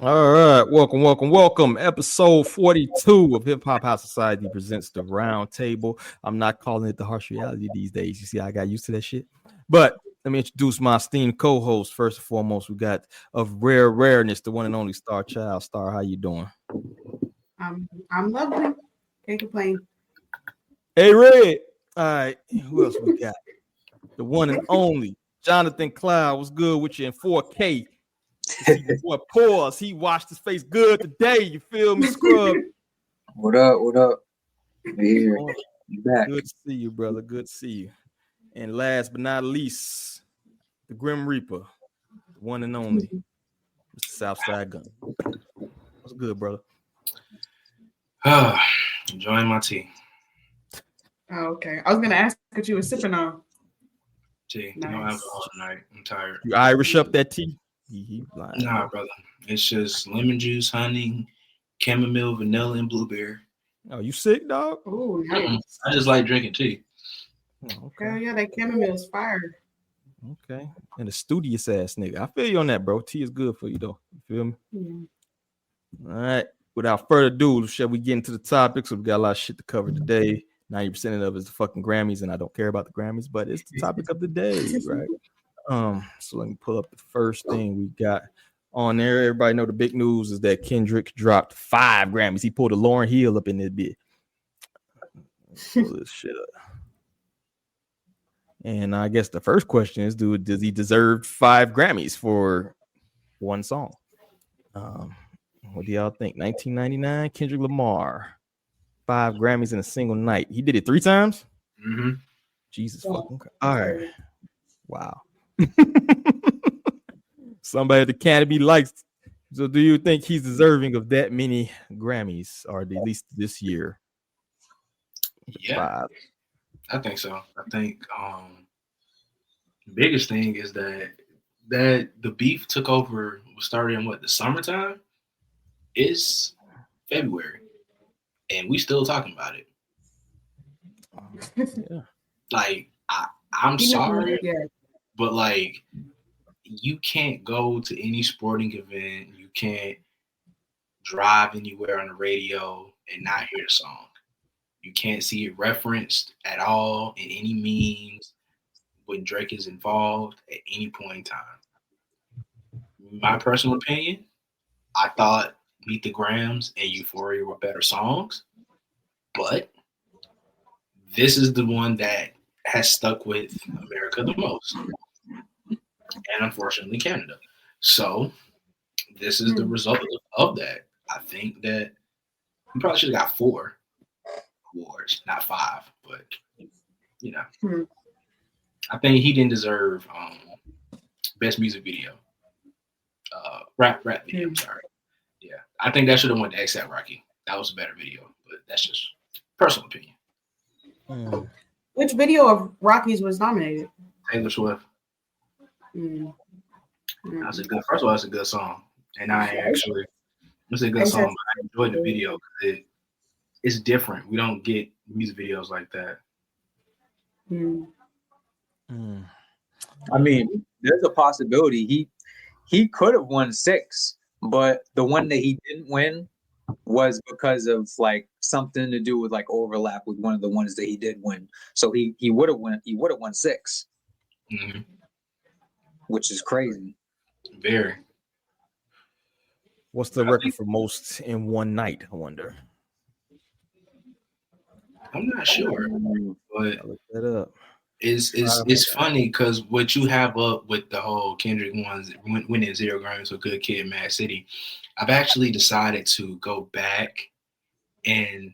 All right, welcome. Episode 42 of Hip Hop House Society presents the Roundtable. I'm not calling it the harsh reality these days. You see, I got used to that shit. But let me introduce my esteemed co-host. First and foremost, we got of rare rareness, the one and only Star Child. Star, how you doing? I'm lovely. Can't complain. Hey, Red. All right, who else we got? The one and only Jonathan Cloud. What's good with you in 4K? See the boy pause. He washed his face good today. You feel me, scrub? What up? Here. Back. Good to see you, brother. Good to see you. And last but not least, the Grim Reaper, the one and only, Mr. Southside Gun. What's good, brother? Enjoying my tea. Oh, okay. I was gonna ask what you were sipping on. Tea. Nice. No alcohol tonight. I'm tired. You Irish up that tea? Nah, brother. It's just lemon juice, honey, chamomile, vanilla, and blueberry. Oh, you sick, dog? Oh, nice. I just like drinking tea. Oh, okay. Yeah, that chamomile is fire. Okay. And a studious ass nigga. I feel you on that, bro. Tea is good for you, though. You feel me? Yeah. All right. Without further ado, shall we get into the topics? So we got a lot of shit to cover today. 90% of it is the fucking Grammys, and I don't care about the Grammys, but it's the topic of the day, right? So let me pull up the first thing we got on there. Everybody know the big news is that Kendrick dropped 5 Grammys. He pulled a Lauryn Hill up in this bit. Pull this shit up. And I guess the first question is, does he deserve 5 Grammys for one song? What do y'all think? 1999, Kendrick Lamar, 5 Grammys in a single night. He did it 3 times? Mm-hmm. Jesus fucking Christ. All right. Wow. Somebody at the Academy likes. So do you think he's deserving of that many Grammys, or at least this year? Yeah, 5. I think so. I think the biggest thing is that the beef took over, started in the summertime. It's February, and we still talking about it. Yeah. Like I'm sorry, but like you can't go to any sporting event, you can't drive anywhere on the radio and not hear the song. You can't see it referenced at all in any memes when Drake is involved at any point in time. My personal opinion, I thought Meet the Grams and Euphoria were better songs, but this is the one that has stuck with America the most, and unfortunately Canada. So this is the result of that. I think that we probably should have got 4 awards, not 5, but you know, I think he didn't deserve best music video, rap video. I'm sorry. Yeah, I think that should have went to ASAP Rocky. That was a better video, but that's just personal opinion. Which video of Rocky's was nominated? Taylor Swift. That's a good. First of all, it's a good song, and it's a good song. I enjoyed the video because it's different. We don't get music videos like that. I mean, there's a possibility he could have won 6, but the one that he didn't win was because of like something to do with like overlap with one of the ones that he did win. So he would have won 6, which is crazy. Very. What's the record for most in one night? I wonder. I'm not sure, but look that up. It's funny because what you have up with the whole Kendrick ones winning 0 Grammys for Good Kid, Mad City, I've actually decided to go back and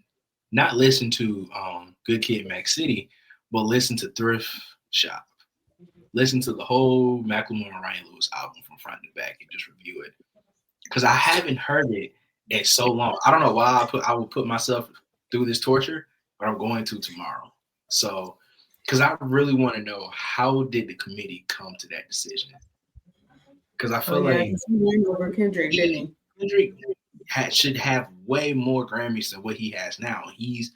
not listen to Good Kid, Mad City, but listen to Thrift Shop. Listen to the whole Macklemore and Ryan Lewis album from front to back and just review it, because I haven't heard it in so long. I don't know why I would put myself through this torture, but I'm going to tomorrow. So, because I really want to know, how did the committee come to that decision? Because I feel like he won over Kendrick, didn't he? Kendrick should have way more Grammys than what he has now. He's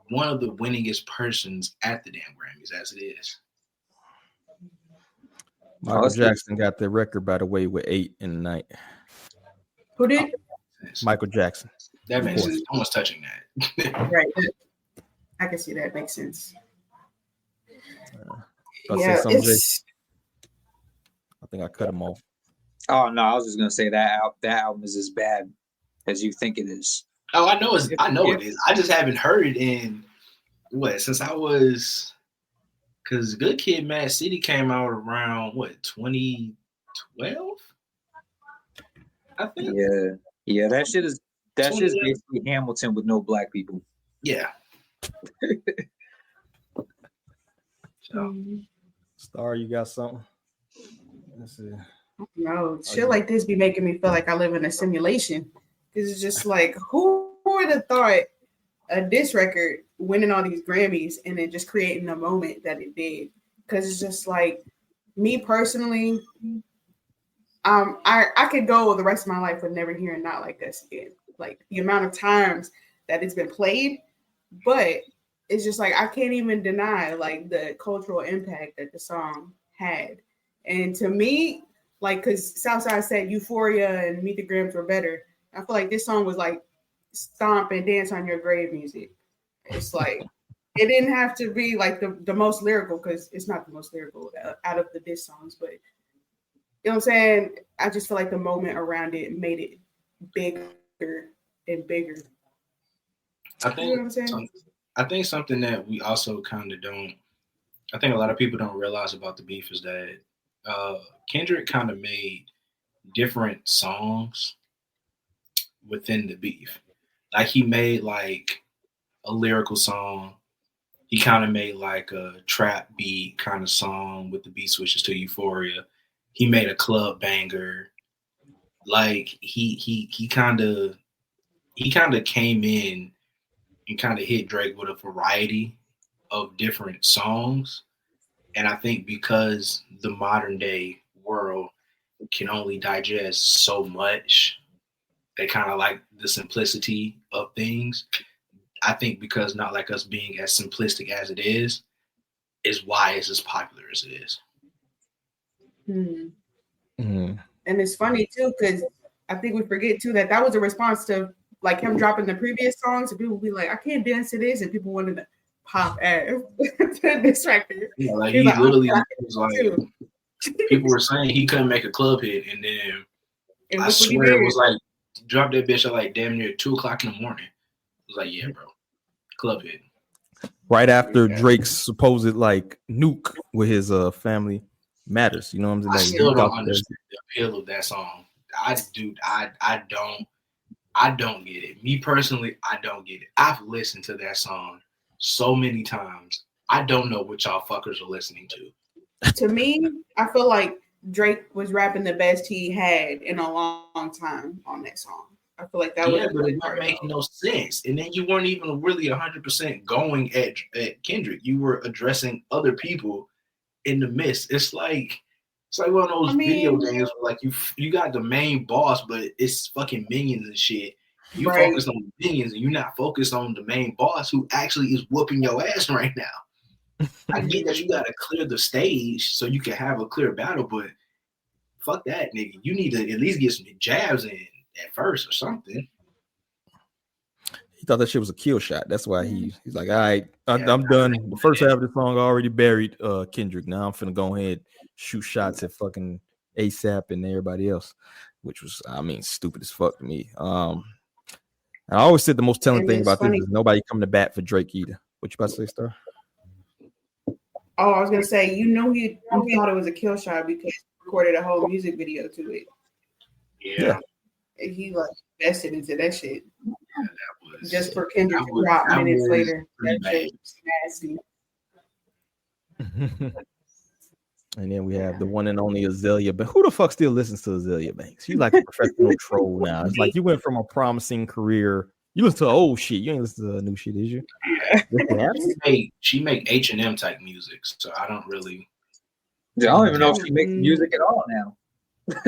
one of the winningest persons at the damn Grammys as it is. Michael Jackson got the record, by the way, with 8 in the night. Who did? Michael Jackson. That makes sense. No one's touching that. Right. I can see that. Makes sense. Yeah, I think I cut him off. Oh no, I was just gonna say that album is as bad as you think it is. Oh, I know it is. I just haven't heard it in since I was, because Good Kid, Mad City came out around 2012. I think. Yeah. That shit is basically Hamilton with no black people. Yeah. Star, you got something? Let's see. No, shit like this be making me feel like I live in a simulation. Because it's just like, who would have thought a diss record winning all these Grammys and then just creating the moment that it did? Because it's just like, me personally, I could go the rest of my life with never hearing Not Like Us again. Like the amount of times that it's been played, but it's just like I can't even deny like the cultural impact that the song had. And to me, like, because Southside said Euphoria and Meet the Grams were better, I feel like this song was like stomp and dance on your grave music. It's like it didn't have to be like the most lyrical, because it's not the most lyrical out of the diss songs, but you know what I'm saying? I just feel like the moment around it made it bigger and bigger. I think something that we also kind of don't, I think a lot of people don't realize about the beef is that Kendrick kind of made different songs within the beef. Like he made like a lyrical song. He kind of made like a trap beat kind of song with the beat switches to Euphoria. He made a club banger. Like he kind of came in and kind of hit Drake with a variety of different songs. And I think because the modern day world can only digest so much, they kind of like the simplicity of things. I think because Not Like Us being as simplistic as it is why it's as popular as it is. Mm-hmm. And it's funny too, because I think we forget too that was a response to like him dropping the previous songs, and people would be like, I can't dance to this, and people wanted to pop ass to this record. Yeah, like he literally was like, people were saying he couldn't make a club hit, and then I swear it was like drop that bitch at like damn near 2:00 in the morning. It was like, yeah, bro, club hit. Right after Drake's supposed like nuke with his Family Matters, you know what I'm saying? I still don't understand the appeal of that song. I don't get it. Me personally, I don't get it. I've listened to that song so many times. I don't know what y'all fuckers are listening to. To me, I feel like Drake was rapping the best he had in a long time on that song. I feel like that was but it wasn't making no sense. And then you weren't even really 100% going at Kendrick. You were addressing other people in the midst. It's like one of those video games where like you got the main boss, but it's fucking minions and shit. You focus on the minions and you're not focused on the main boss who actually is whooping your ass right now. I get that you gotta clear the stage so you can have a clear battle, but fuck that, nigga. You need to at least get some jabs in at first or something. He thought that shit was a kill shot. That's why he's like, all right, I'm done. The first half of the song already buried Kendrick. Now I'm finna go ahead shoot shots at fucking ASAP and everybody else, which was, stupid as fuck to me. I always said the most telling thing about this is nobody coming to bat for Drake either. What you about to say, Star? Oh, I was gonna say, he thought it was a kill shot because he recorded a whole music video to it. Yeah. And he like invested into that shit. Yeah, that was just for Kendrick to drop minutes later. That shit was nasty. And then we have the one and only Azalea. But who the fuck still listens to Azalea Banks? She's like a professional troll now. It's like you went from a promising career. You listen to old shit. You ain't listen to new shit, is you? She make H&M type music, so I don't really. Yeah, I don't even know if she makes music at all now.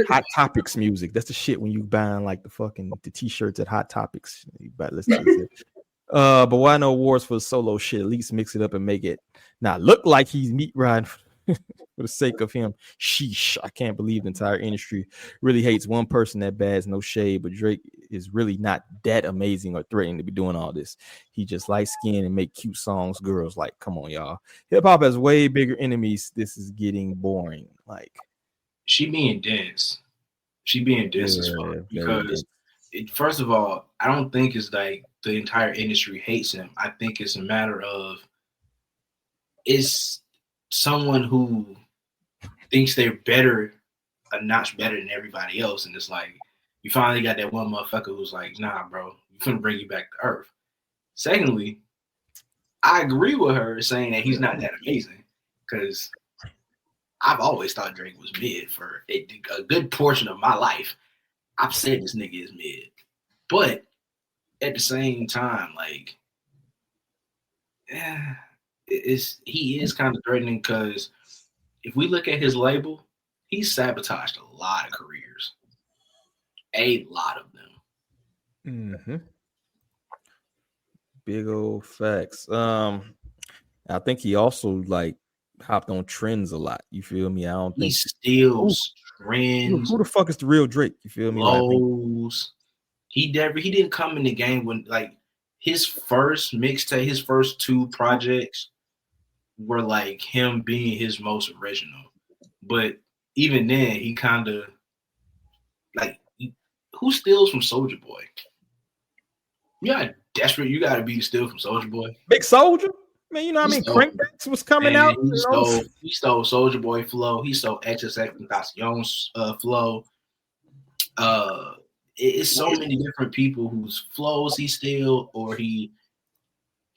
Hot Topics music. That's the shit when you buying like the t-shirts at Hot Topics. You better listen to it. But why no awards for solo shit? At least mix it up and make it not look like he's meat riding For the sake of him, sheesh, I can't believe the entire industry really hates one person that bad. No shade, but Drake is really not that amazing or threatening to be doing all this. He just light skin and make cute songs. Girls like, come on, y'all. Hip hop has way bigger enemies. This is getting boring. Like, she being dense. She being dense as fuck because first of all, I don't think it's like the entire industry hates him. I think it's a matter of it's someone who thinks they're better, a notch better than everybody else, and it's like you finally got that one motherfucker who's like, nah, bro, we're gonna bring you back to earth. Secondly, I agree with her saying that he's not that amazing because I've always thought Drake was mid for a good portion of my life. I've said this nigga is mid, but at the same time, like, he is kind of threatening because if we look at his label, he's sabotaged a lot of careers, a lot of them. Mm-hmm. Big old facts. I think he also like hopped on trends a lot. You feel me? I don't think he steals trends. Who the fuck is the real Drake? You feel me? Lows. He didn't come in the game when like his first mixtape, his first two projects were like him being his most original. But even then, he kind of like who steals from Soulja Boy? You got desperate. You got to be to steal from Soulja Boy. Big Soulja. Man, you know what I mean? Crankbacks was coming out. He stole Soulja Boy flow. He stole XXXTentacion's flow. It's so many different people whose flows he steal or he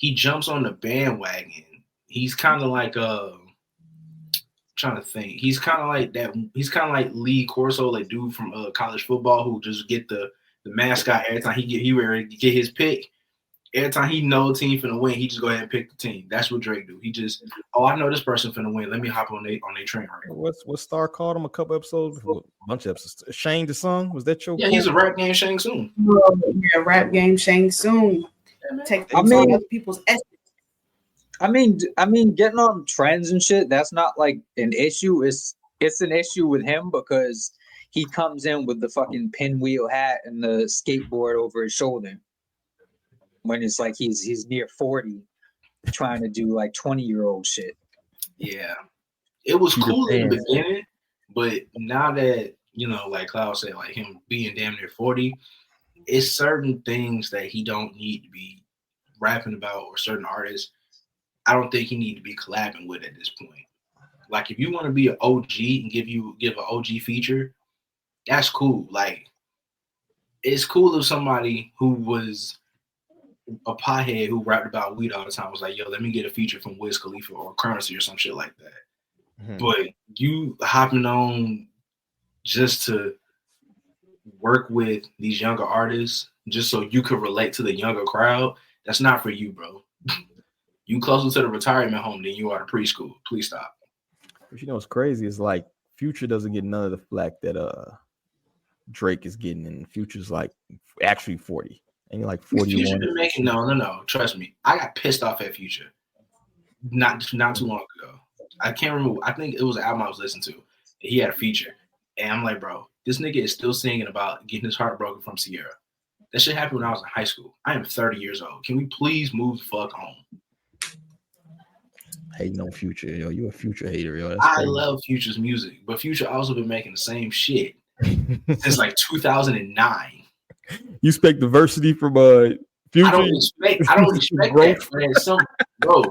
jumps on the bandwagon. He's kind of like trying to think. He's kind of like that. He's kind of like Lee Corso, like dude from college football who just get the mascot every time he ready to get his pick. Every time he know a team finna win, he just go ahead and pick the team. That's what Drake do. He just, I know this person finna win. Let me hop on their train right now. What Star called him a couple episodes before? A bunch of episodes. Shang the Song? Was that your Yeah, he's a rap game Shang Tsung. Yeah, rap game Shang Tsung. Take other people's essence. I mean, getting on trends and shit, that's not like an issue. It's an issue with him because he comes in with the fucking pinwheel hat and the skateboard over his shoulder. When it's like he's near 40 trying to do like 20-year-old shit. Yeah. It was cool in the beginning, but now that, you know, like Cloud said, like him being damn near 40, it's certain things that he don't need to be rapping about or certain artists. I don't think he need to be collabing with at this point. Like if you want to be an OG and give an OG feature, that's cool. Like it's cool if somebody who was a pothead who rapped about weed all the time was like, yo, let me get a feature from Wiz Khalifa or Currency or some shit like that. Mm-hmm. But you hopping on just to work with these younger artists just so you could relate to the younger crowd, that's not for you, bro. You closer to the retirement home than you are to preschool. Please stop. But you know what's crazy is like Future doesn't get none of the flack that Drake is getting, and Future's like actually 40. And you're like 41. Future been making no. Trust me, I got pissed off at Future not too long ago. I can't remember. I think it was an album I was listening to. He had a feature, and I'm like, bro, this nigga is still singing about getting his heart broken from Sierra. That shit happened when I was in high school. I am 30 years old. Can we please move the fuck on? Hating on Future, yo. You a Future hater, yo. I love Future's music, but Future also been making the same shit since like 2009. You expect diversity from Future? I don't expect that, man. Bro,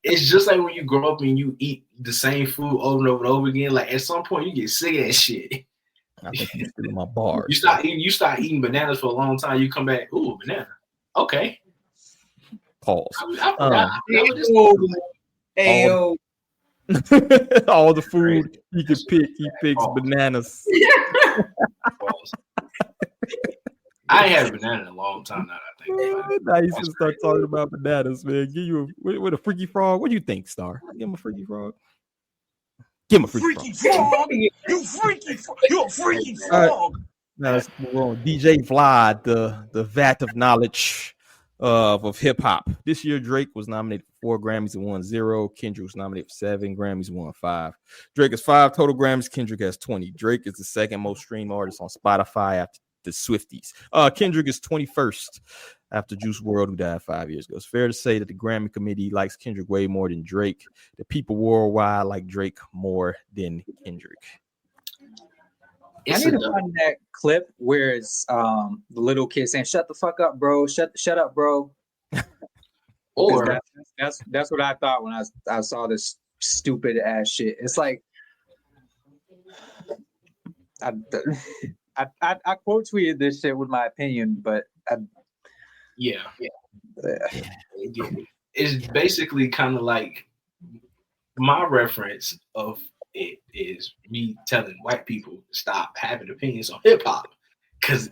it's just like when you grow up and you eat the same food over and over and over again. Like at some point, you get sick of that shit. I think you're still in my bars. You start eating bananas for a long time. You come back, ooh, banana. Okay. Pause. All the food he could pick, he picks bananas. Pause. I ain't had a banana in a long time now. I think. Now you should start talking about bananas, man. Give you with a freaky frog. What do you think, Star? Give him a freaky frog. Give him a freaky frog. You freaky frog. You a freaky frog. Now let's move on. DJ Vlad, the vat of knowledge. of hip hop. This year, Drake was nominated for 4 Grammys and won 0. Kendrick was nominated for 7 Grammys and won 5. Drake has 5 total Grammys. Kendrick has 20. Drake is the second most streamed artist on Spotify after the Swifties. Kendrick is 21st after Juice WRLD, who died 5 years ago. It's fair to say that the Grammy committee likes Kendrick way more than Drake. The people worldwide like Drake more than Kendrick. I need to find that clip where it's the little kid saying, "Shut the fuck up, bro. Shut up, bro." Or that's what I thought when I saw this stupid ass shit. It's like I quote tweeted this shit with my opinion, but yeah. It's basically kind of like my reference of it is me telling white people to stop having opinions on hip hop, because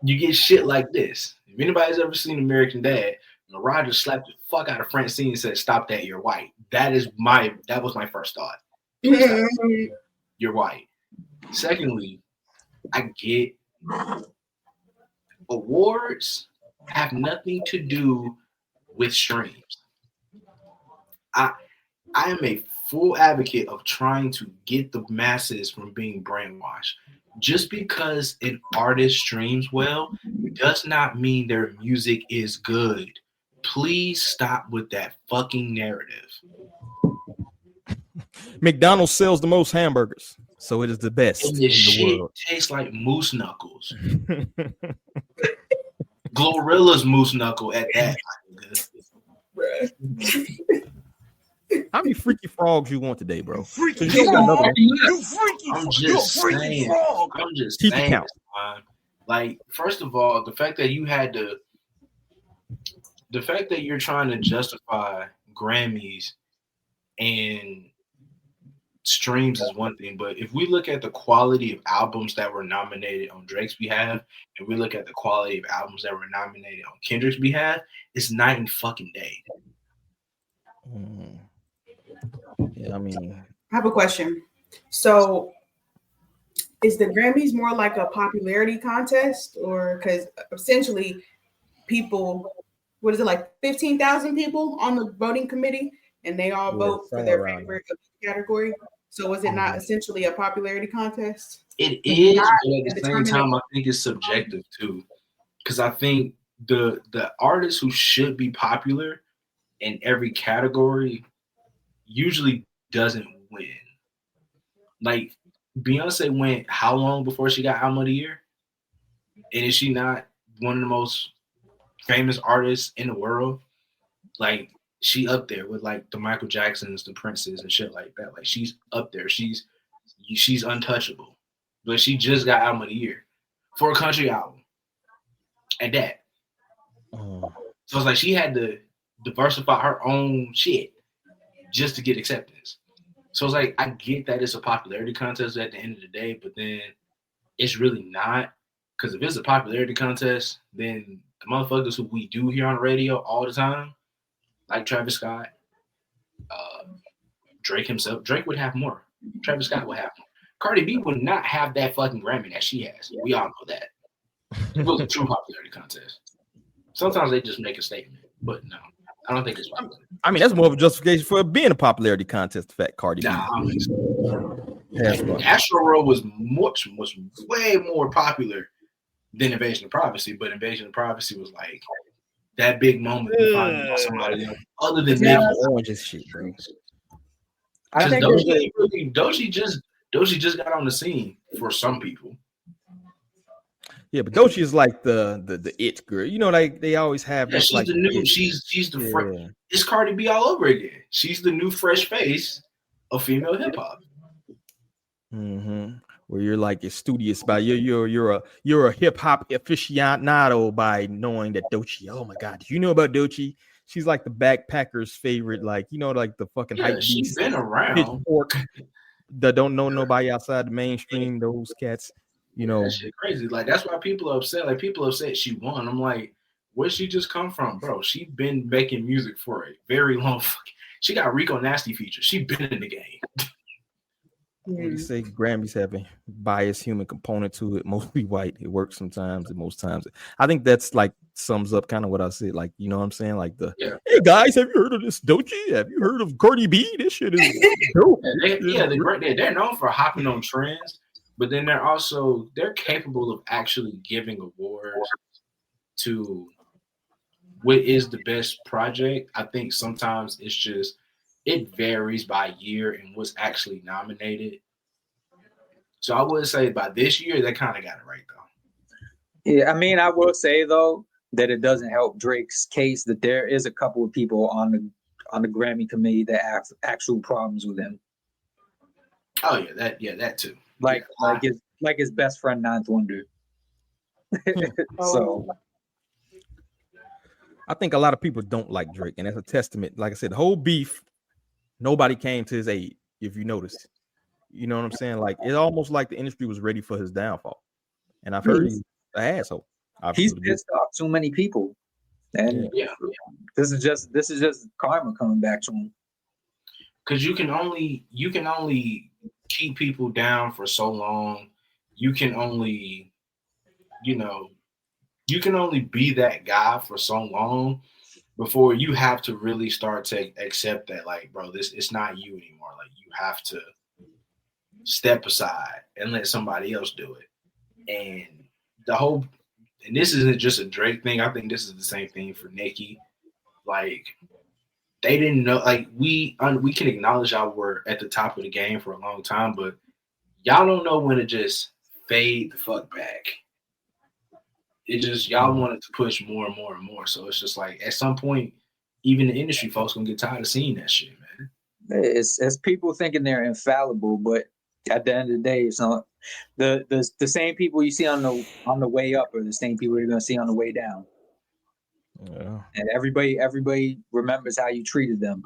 you get shit like this. If anybody's ever seen American Dad, when Roger slapped the fuck out of Francine and said, "Stop that, you're white." That was my first thought. You're white. Secondly, I get awards have nothing to do with streams. I am a full advocate of trying to get the masses from being brainwashed. Just because an artist streams well does not mean their music is good. Please stop with that fucking narrative. McDonald's sells the most hamburgers, so it is the best And in this the shit world. tastes like moose knuckles. Glorilla's moose knuckle at that. How many freaky frogs you want today, bro? Freaky You got another frog. one. You freaky I'm frog. just You a freaky saying. frog. I'm just Keep it saying. count. Man. Like, first of all, the fact that you're trying to justify Grammys and streams is one thing, but if we look at the quality of albums that were nominated on Drake's behalf, and we look at the quality of albums that were nominated on Kendrick's behalf, it's night and fucking day. Yeah, I mean, I have a question. So, is the Grammys more like a popularity contest, or because essentially people, what is it, like 15,000 people on the voting committee, and they all vote for their favorite category? So, was it not essentially a popularity contest? It is, but at the same time, I think it's subjective too, because I think the artist who should be popular in every category usually doesn't win. Like, Beyonce went how long before she got Album of the Year? And is she not one of the most famous artists in the world? Like, she up there with like the Michael Jacksons, the Princes, and shit like that. Like, she's up there. She's untouchable. But she just got Album of the Year for a country album. And that. So it's like she had to diversify her own shit just to get acceptance. So it's like, I get that it's a popularity contest at the end of the day, but then it's really not. Because if it's a popularity contest, then the motherfuckers who we do hear on the radio all the time, like Travis Scott, Drake himself, Drake would have more. Travis Scott would have more. Cardi B would not have that fucking Grammy that she has. We all know that. It was a true popularity contest. Sometimes they just make a statement, but no, I don't think it's popular. I mean, that's more of a justification for it being a popularity contest. The fact Cardi B. Nah, I don't think so. Astro World was way more popular than Invasion of Privacy, but Invasion of Privacy was like that big moment to find somebody else other than orange as shit, bro. I think Doechii just got on the scene for some people. Yeah, but Doechii is like the it girl. You know, like they always have. Yeah, she's like the new. She's the it's Cardi B all over again. She's the new fresh face of female hip hop. Mm-hmm. Where you're like studious by you're a hip hop aficionado by knowing that Doechii. Oh my God, do you know about Doechii? She's like the backpackers' favorite, like like the fucking hype beast. She's been around. That don't know nobody outside the mainstream. Those cats, That shit crazy. Like, that's why people are upset. Like, people are upset she won. I'm like, where'd she just come from, bro? She been making music for a very long. She got Rico Nasty features. She been in the game. What do you say? Grammys have a biased human component to it, mostly white. It works sometimes, and most times, I think that's like sums up kind of what I said. Like, you know what I'm saying? Like hey guys, have you heard of this Doechii? Have you heard of Cardi B? This shit is dope. They're known for hopping on trends, but then they're capable of actually giving awards to what is the best project. I think sometimes it varies by year and what's actually nominated. So I would say by this year, they kind of got it right, though. Yeah, I mean, I will say though that it doesn't help Drake's case that there is a couple of people on the Grammy committee that have actual problems with him. Oh yeah, that too. Like his best friend Ninth Wonder. So I think a lot of people don't like Drake, and that's a testament. Like I said, the whole beef, nobody came to his aid. If you noticed, you know what I'm saying? Like it's almost like the industry was ready for his downfall. And I've heard he's an asshole. He's pissed off too many people, and this is just karma coming back to him. Because you can only keep people down for so long. You can only be that guy for so long before you have to really start to accept that, like, bro, it's not you anymore. Like, you have to step aside and let somebody else do it. And this isn't just a Drake thing. I think this is the same thing for Nicki. Like, they didn't know. Like, we can acknowledge y'all were at the top of the game for a long time, but y'all don't know when to just fade the fuck back. It just, y'all wanted to push more and more and more. So it's just like, at some point, even the industry folks gonna get tired of seeing that shit, man. It's people thinking they're infallible, but at the end of the day, it's not the same people you see on the way up are the same people you're gonna see on the way down. Yeah. And everybody remembers how you treated them.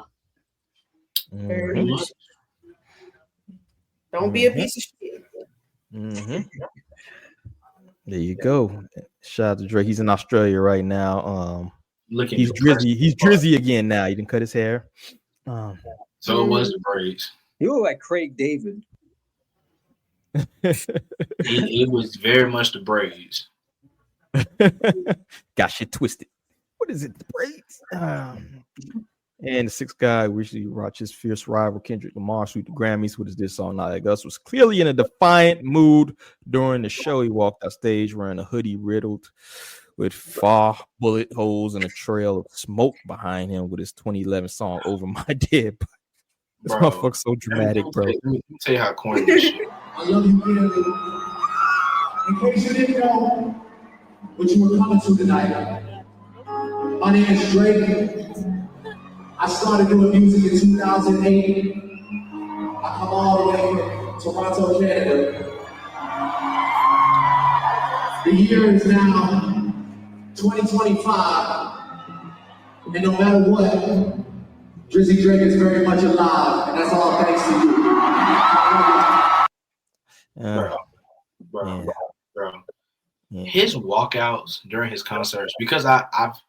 Very much. Don't be a piece of shit. Mm-hmm. There you go. Shout out to Drake. He's in Australia right now. He's Drizzy. He's Drizzy again now. He didn't cut his hair. So it was the braids. You look like Craig David. It was very much the braids. Got shit twisted. What is it? The braids. And the sixth guy, which he watched his fierce rival Kendrick Lamar sweep the Grammys with his "This Song Not Like Us," was clearly in a defiant mood during the show. He walked off stage wearing a hoodie riddled with 4 bullet holes and a trail of smoke behind him with his 2011 song "Over My Dead." This motherfucker's so dramatic, bro. Let me tell you how corny this shit. I love you, dearly. In case you didn't know what you were coming to tonight, my name is Drake. I started doing music in 2008. I come all the way from Toronto, Canada. The year is now 2025. And no matter what, Drizzy Drake is very much alive. And that's all thanks to you. Bro. His walkouts during his concerts, because I've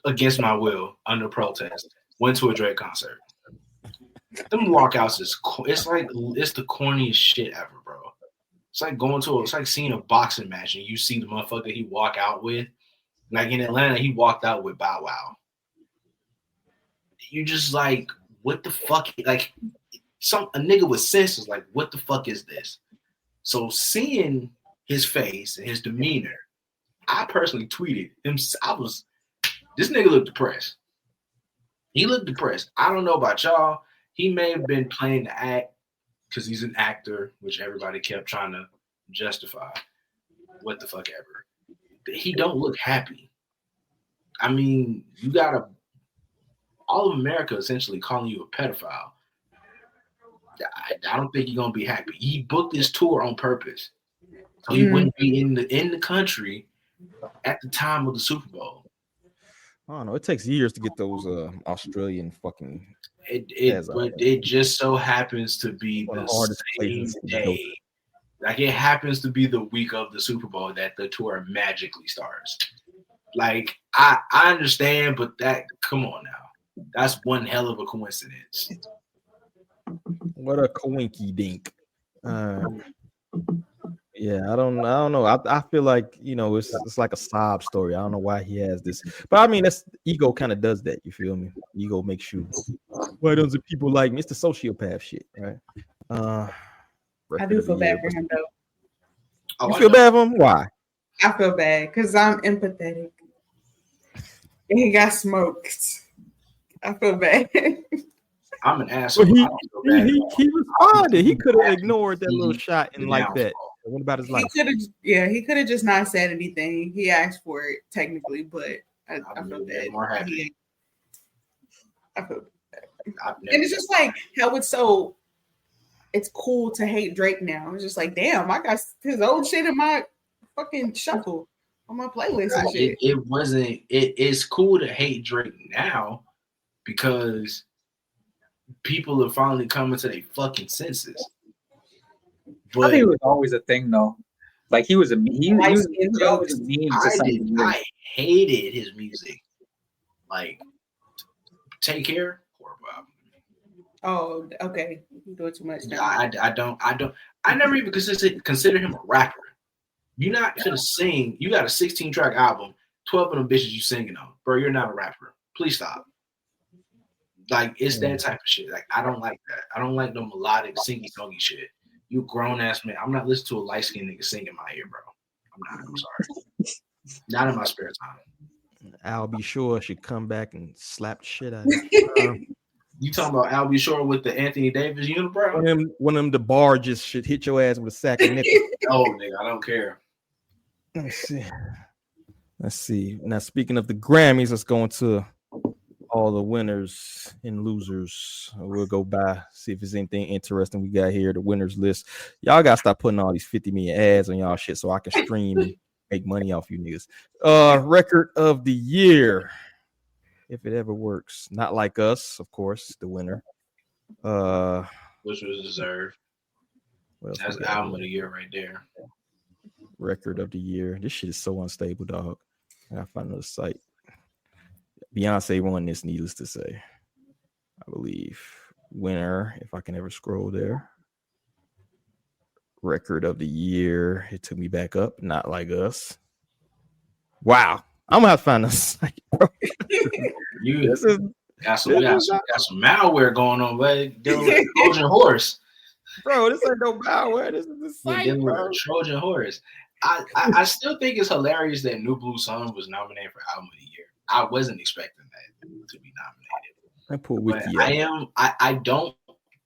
against my will, under protest, went to a Drake concert. Them walkouts it's the corniest shit ever, bro. It's like seeing a boxing match and you see the motherfucker he walk out with. Like in Atlanta, he walked out with Bow Wow. You just like, what the fuck? Like a nigga with sense is like, what the fuck is this? So seeing his face and his demeanor, I personally tweeted him. This nigga looked depressed. He looked depressed. I don't know about y'all. He may have been playing the act because he's an actor, which everybody kept trying to justify. What the fuck ever. He don't look happy. I mean, you got all of America essentially calling you a pedophile. I don't think you're gonna be happy. He booked this tour on purpose, so he wouldn't be in the country at the time of the Super Bowl. I don't know. It takes years to get those Australian fucking. It just so happens to be the same day. Like it happens to be the week of the Super Bowl that the tour magically starts. Like I understand, but come on now, that's one hell of a coincidence. What a coinky dink. Yeah, I don't know. I feel like, you know, it's like a sob story. I don't know why he has this, but I mean, that's ego kind of does that. You feel me? Ego makes you. Why doesn't people like me? It's the sociopath shit, right? I do feel bad for him though. You feel bad for him? Why? I feel bad because I'm empathetic. And he got smoked. I feel bad. I'm an asshole. He responded. He could have ignored that little shot and like that. What about his life? He could have just not said anything. He asked for it technically, but I feel bad. More happy. I feel bad. And it's just like how it's cool to hate Drake now. It's just like, damn, I got his old shit in my fucking shuffle on my playlist and shit. It's cool to hate Drake now because people are finally coming to their fucking senses. But I think it was always a thing, though. Like he was always a meme to something. I hated his music. Like, Take Care. Oh, okay. You do it too much now. I never even consider him a rapper. You're not gonna sing. You got a 16-track album, 12 of them bitches you singing on. Bro, you're not a rapper. Please stop. Like, it's that type of shit. Like, I don't like that. I don't like no melodic, singy-songy shit. You grown-ass man. I'm not listening to a light-skinned nigga sing in my ear, bro. I'm sorry. Not in my spare time. I'll be sure should come back and slap the shit out of you. You talking about Al B. Shore with the Anthony Davis unibrow? One of them the bar just should hit your ass with a sack of nickels. Oh, nigga, I don't care. Let's see. Now, speaking of the Grammys, let's go into all the winners and losers. We'll go by, see if there's anything interesting we got here. The winners list. Y'all got to stop putting all these 50 million ads on y'all shit so I can stream and make money off you niggas. Record of the year. If it ever works. Not Like Us, of course, the winner. Which was deserved. That's the album of the year right there. Record of the year. This shit is so unstable, dog. I gotta find another site. Beyonce won this, needless to say. I believe. Winner, if I can ever scroll there. Record of the year. It took me back up. Not Like Us. Wow. I'm gonna have to find a site, bro. You got some malware going on, but dealing with Trojan horse. Bro, this ain't no malware. This is the site, dealing with Trojan horse. I still think it's hilarious that New Blue Sun was nominated for Album of the Year. I wasn't expecting that to be nominated. I put Wiki. I don't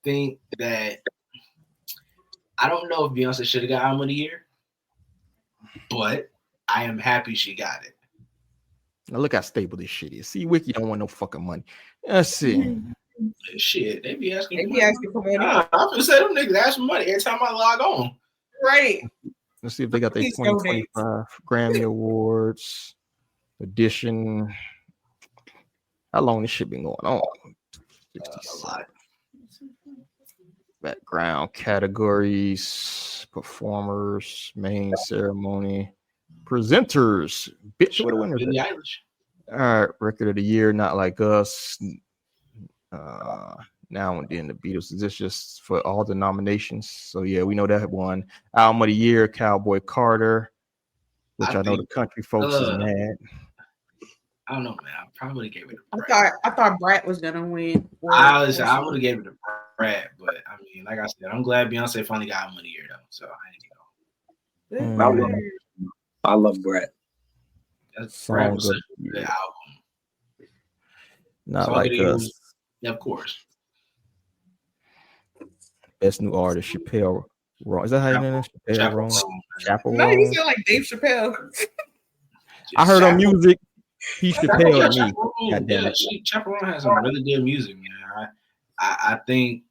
think that. I don't know if Beyonce should have got Album of the Year, but I am happy she got it. Now look how stable this shit is. See, Wiki don't want no fucking money. Let's see. Shit, they be asking for money. I'm gonna say them niggas ask for money every time I log on. Right. Let's see if they got their 2025 Grammy Awards edition. How long this shit been going on? 67. Background categories, performers, main ceremony, presenters. Bitch, what a winner. Billie Eilish. All right, record of the year, Not Like Us. Now and then the Beatles. Is this just for all the nominations? So yeah, we know that one. Album of the year, Cowboy Carter, which I know the country folks is mad. I don't know, man. I probably gave it to Brad. I thought Brad was gonna win. I would have gave it to Brad, but I mean, like I said, I'm glad Beyonce finally got Album of the Year though. So I didn't know. I love Brad. Brad was such a good album. Not Like Us. Yeah, of course. Best new artist, Chappelle Roan. Is that how you name it? Chappelle Roan. Chappelle No, Roan. you sound like Dave Chappelle. I heard on music. He Chappelle to me. Yeah, Chappelle Roan has some really good music, man. I think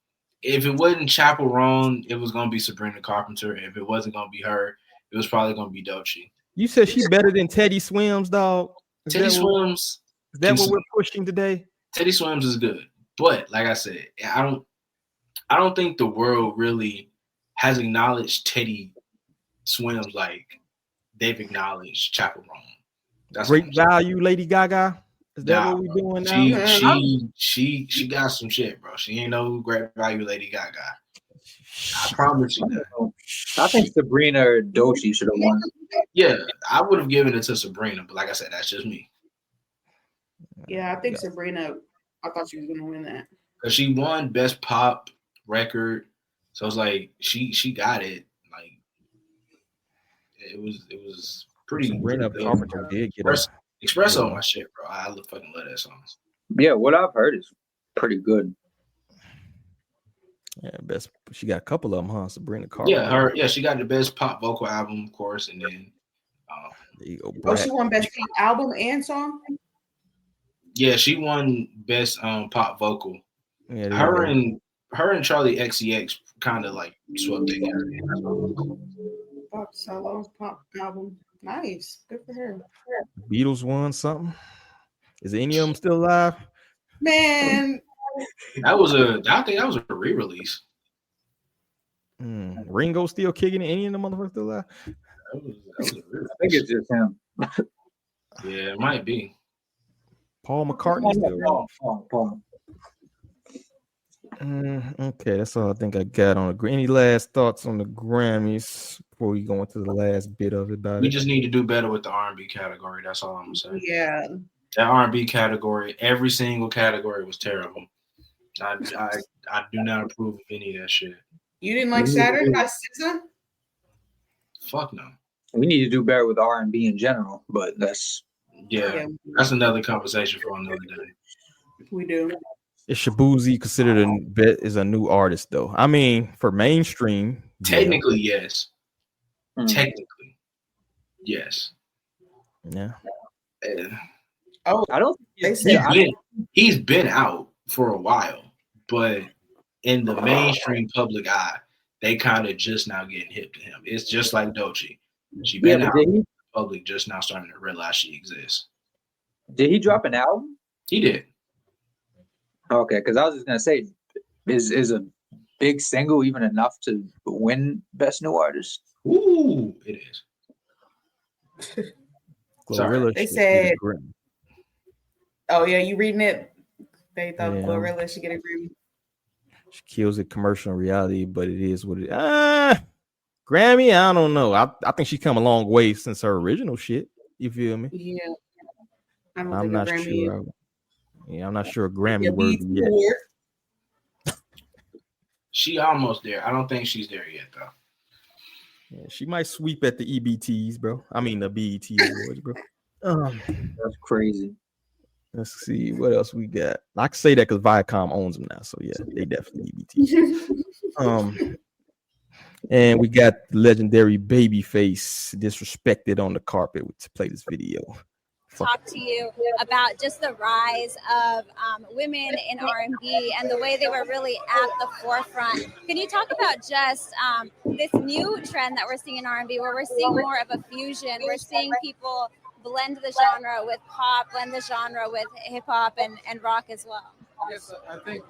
if it wasn't Chappelle Roan, it was gonna be Sabrina Carpenter. If it wasn't gonna be her, it was probably gonna be Doechii. You said she better than Teddy Swims, dog. Teddy Swims. Is that what we're pushing today? Teddy Swims is good, but like I said, I don't think the world really has acknowledged Teddy Swims like they've acknowledged Chappelle Roan. That's great value, Lady Gaga. Is that what we doing now? She got some shit, bro. She ain't no great value Lady Gaga. I promise you that. I think Sabrina or Doechii should have won. Yeah, I would have given it to Sabrina, but like I said, that's just me. Yeah, I think Sabrina. I thought she was gonna win that because she won Best Pop Record, so it's like she got it. Like it was pretty. Sabrina Carpenter did get Espresso on my shit, bro. I fucking love that song. Yeah, what I've heard is pretty good. Yeah, best. She got a couple of them, huh? Sabrina Carpenter. Yeah, she got the Best Pop Vocal Album, of course, and then. There you go, she won Best Pop Album and Song. Yeah, she won Best Pop Vocal. Yeah, her and Charlie XCX kind of like swept together. Pop solo pop album, nice, good for her. Beatles won something. Is any of them still alive? Man, I think that was a re-release. Ringo still kicking it? Any of them motherfuckers still alive? I think it's just him. Yeah, it might be. Paul McCartney still. Paul. Okay, that's all I think I got on the. Any last thoughts on the Grammys before we go into the last bit of it? We just need to do better with the R&B category. That's all I'm gonna say. Yeah, that R&B category, every single category was terrible. I do not approve of any of that shit. You didn't like Saturn by SZA? Fuck no. We need to do better with R&B in general, but that's another conversation for another day. We do. Is Shabuzi considered a new artist though? I mean, for mainstream, technically yes. Technically, yes. Yeah. I don't. He's been out for a while, but in the mainstream public eye, they kind of just now getting hip to him. It's just like Doechii. She been out in the public, just now starting to realize she exists. Did he drop an album? He did. Okay, because I was just gonna say, is a big single even enough to win Best New Artist? Ooh, it is. Glorilla. They said. Oh yeah, you reading it? They thought Glorilla should get a Grammy. She kills it commercial reality, but it is what it. Grammy, I don't know. I think she come a long way since her original shit. You feel me? Yeah. I'm not sure. I'm not sure a Grammy worthy yet. She almost there. I don't think she's there yet though. Yeah, she might sweep at the EBTs, bro. I mean the BET awards, bro. That's crazy. Let's see what else we got. I can say that because Viacom owns them now, so yeah, they definitely EBT. And we got legendary Babyface disrespected on the carpet to play this video. Talk to you about just the rise of women in R&B and the way they were really at the forefront. Can you talk about just this new trend that we're seeing in R&B where we're seeing more of a fusion? We're seeing people blend the genre with pop, blend the genre with hip hop and rock as well. Yes, I think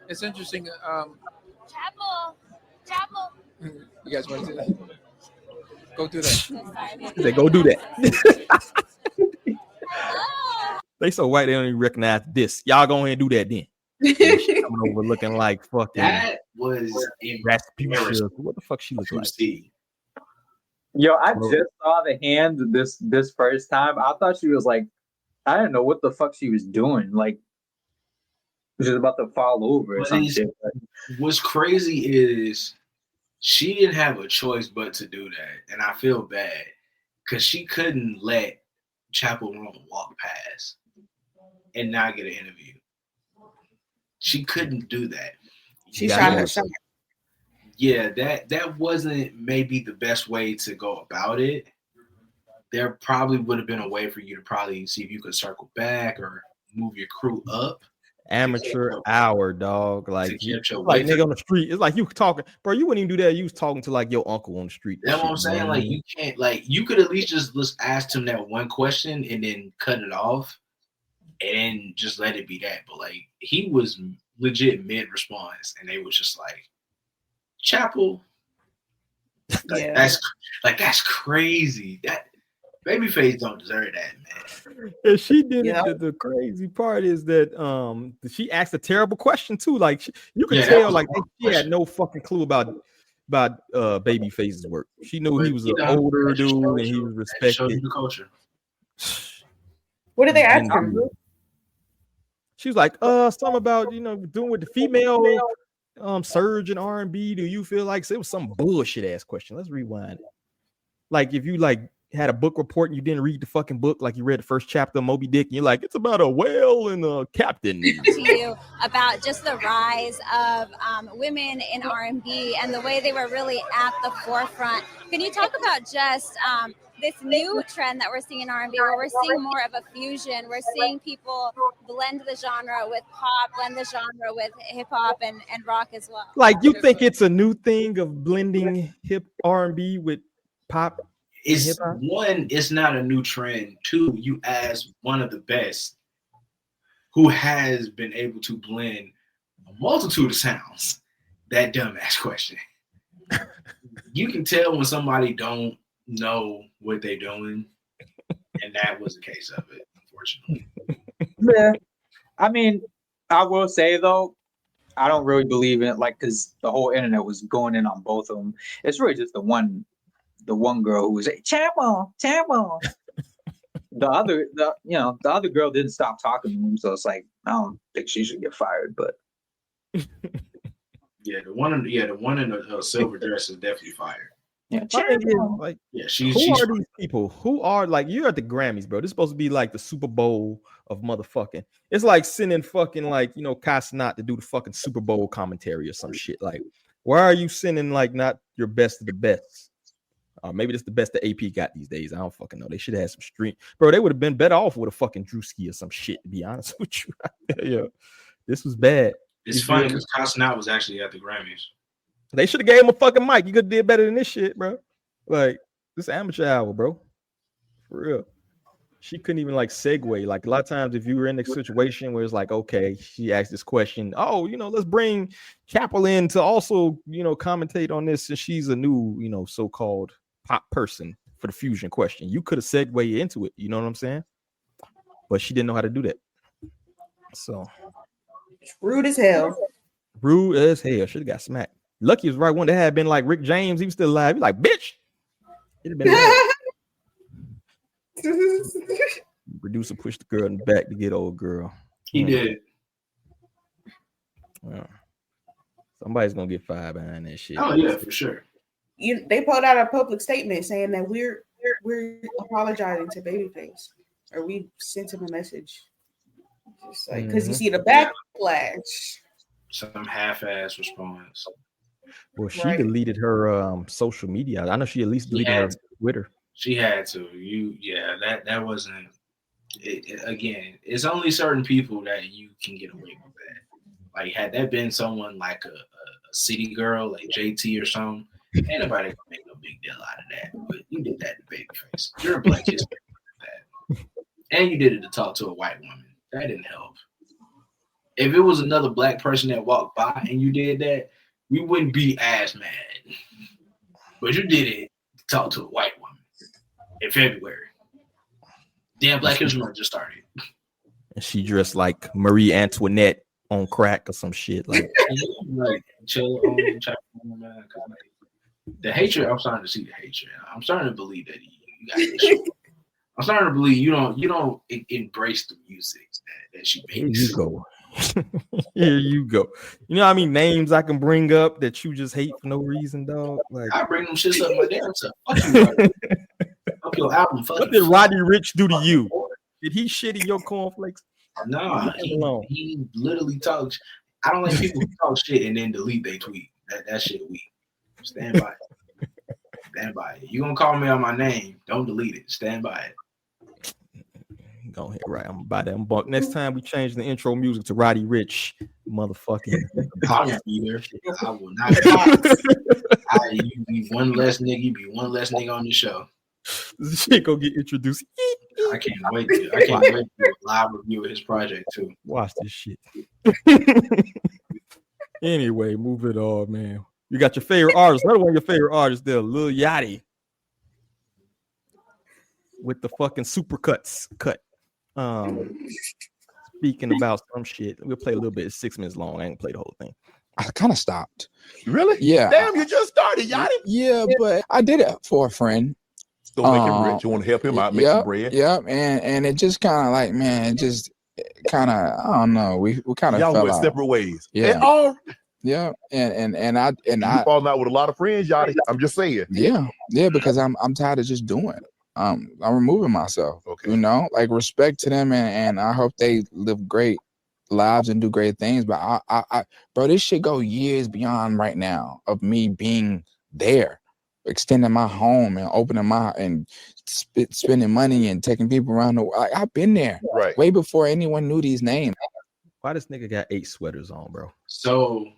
it's interesting. Chapel. You guys want to do that? Go do that. They go do that. They so white they don't even recognize this. Y'all go ahead and do that then. She coming over looking like fucking. That was Rasputia. What the fuck she look like? Yo, I just saw the hand this first time. I thought she was like, I didn't know what the fuck she was doing. Like, she was about to fall over or some shit. What's crazy is she didn't have a choice but to do that. And I feel bad because she couldn't let Chapel Roan walk past and not get an interview. She couldn't do that. She shot her shot. Yeah, that wasn't maybe the best way to go about it. There probably would have been a way for you to probably see if you could circle back or move your crew up. Amateur hour, dog. Like nigga on the street. It's like you talking, bro. You wouldn't even do that. You was talking to like your uncle on the street. That's what I'm saying. Like you can't. Like you could at least just ask him that one question and then cut it off, and just let it be that. But like he was legit mid response, and they was just like, Chapel. That's crazy. Babyface don't deserve that, man. And she did it. The crazy part is that she asked a terrible question too. Like you could tell, like she had no fucking clue about Babyface's work. She knew he was an older dude and he was respected. The culture. What did they ask him? She was like, something about doing with the female surge in R&B. Do you feel like, so it was some bullshit ass question? Let's rewind it. Like if you like had a book report and you didn't read the fucking book, like you read the first chapter of Moby Dick and you're like, it's about a whale and a captain. To you about just the rise of women in R&B and the way they were really at the forefront. Can you talk about just this new trend that we're seeing in R&B, where we're seeing more of a fusion? We're seeing people blend the genre with pop, blend the genre with hip hop and rock as well. Like you think it's a new thing of blending hip R&B with pop? It's one, it's not a new trend. Two, you ask one of the best who has been able to blend a multitude of sounds. That dumbass question. You can tell when somebody don't know what they're doing, and that was the case of it, unfortunately. Yeah, I mean, I will say though, I don't really believe in it, like, because the whole internet was going in on both of them. It's really just the one girl who was like, Chapel. The other girl didn't stop talking to him, so it's like, I don't think she should get fired. But the one in the silver dress is definitely fired. Yeah, she's who are these people? Who are, like, you're at the Grammys, bro? This is supposed to be like the Super Bowl of motherfucking. It's like sending fucking like Kai Cenat to do the fucking Super Bowl commentary or some shit. Like, why are you sending like not your best of the best? Maybe that's the best the AP got these days. I don't fucking know. They should have some stream, bro. They would have been better off with a fucking Drewski or some shit. To be honest with you, yeah, this was bad. It's funny because Kai Cenat was actually at the Grammys. They should have gave him a fucking mic. You could have did better than this shit, bro. Like this amateur hour, bro. For real. She couldn't even like segue. Like a lot of times, if you were in a situation where it's like, okay, she asked this question. Oh, let's bring Chapel in to also, commentate on this. And she's a new, so-called pop person for the fusion question. You could have segued into it. You know what I'm saying? But she didn't know how to do that. So rude as hell. Rude as hell. Should have got smacked. Lucky was right one that had been like Rick James. He was still alive. He's like, bitch. It'd have been producer pushed the girl in the back to get old girl. He did. Yeah. Somebody's gonna get fired behind that shit. Oh yeah, for sure. They put out a public statement saying that we're apologizing to Babyface, or we sent him a message. Just like because you see the backlash. Some half-ass response. Well, she deleted her social media. I know she at least deleted her Twitter. She had to. That wasn't it. Again, it's only certain people that you can get away with that. Like, had that been someone like a city girl, like JT or something, ain't nobody gonna make no big deal out of that. But you did that to Babyface. You're a Black history that. And you did it to talk to a white woman. That didn't help. If it was another Black person that walked by and you did that, we wouldn't be as mad. But you did it to talk to a white woman in February. Damn, Black History Month just started. And she dressed like Marie Antoinette on crack or some shit. Like chill on man. The hatred, I'm starting to see the hatred. I'm starting to believe that you got issues. I'm starting to believe you don't embrace the music that she makes. Here you go. Here you go. You know how many names I can bring up that you just hate for no reason, dog? Like I bring them shits up my damn self. Fuck you, fuck your album. What did Roddy Ricch do to you? Did he shit in your cornflakes? No, he literally talks. I don't like people who talk shit and then delete their tweet. That shit weak. Stand by it. Stand by it. You gonna call me on my name? Don't delete it. Stand by it. Go ahead, right? I'm about that. Next time we change the intro music to Roddy Ricch, motherfucking. I won't be there. I will not. You be one less nigga. You be one less nigga on the show. This shit gonna get introduced. I can't wait to do a live review of his project too. Watch this shit. Anyway, move it on, man. You got your favorite artist. Another one of your favorite artists there, Lil Yachty. with the fucking supercuts cut. Speaking about some shit, we'll play a little bit. It's 6 minutes long. I ain't play the whole thing. I kind of stopped. Really? Yeah. Damn, you just started, Yachty. Yeah, but I did it for a friend. Don't make him rich. You want to help him out, make some bread. Yeah, and it just kind of like, man, it just kind of, I don't know. We kind of y'all fell went out. separate ways. Yeah. And I you falling out with a lot of friends, Yachty. I'm just saying. Yeah, because I'm tired of just doing it. I'm removing myself. Okay. You know, like respect to them, and I hope they live great lives and do great things. But I bro, this shit go years beyond right now of me being there, extending my home and opening my and spending money and taking people around the world. I've been there way before anyone knew these names. Why this nigga got 8 sweaters on, bro? So,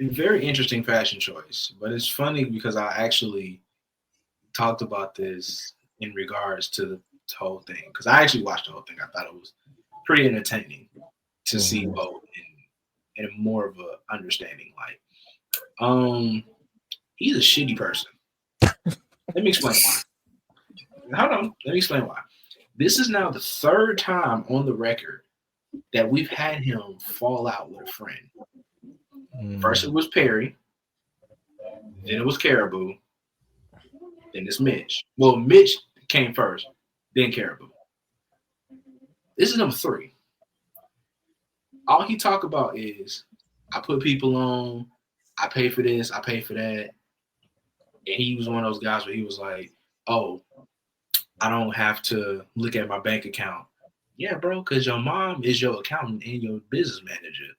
very interesting fashion choice, but it's funny because I actually talked about this in regards to the whole thing, because I actually watched the whole thing. I thought it was pretty entertaining to see both in a more of a understanding light. He's a shitty person. Let me explain why. Hold on. Let me explain why. This is now the 3rd time on the record that we've had him fall out with a friend. First it was Perry, then it was Caribou, then it's Mitch. Well, Mitch came first, then Caribou. This is number 3. All he talk about is, I put people on, I pay for this, I pay for that. And he was one of those guys where he was like, oh, I don't have to look at my bank account. Yeah, bro, because your mom is your accountant and your business manager.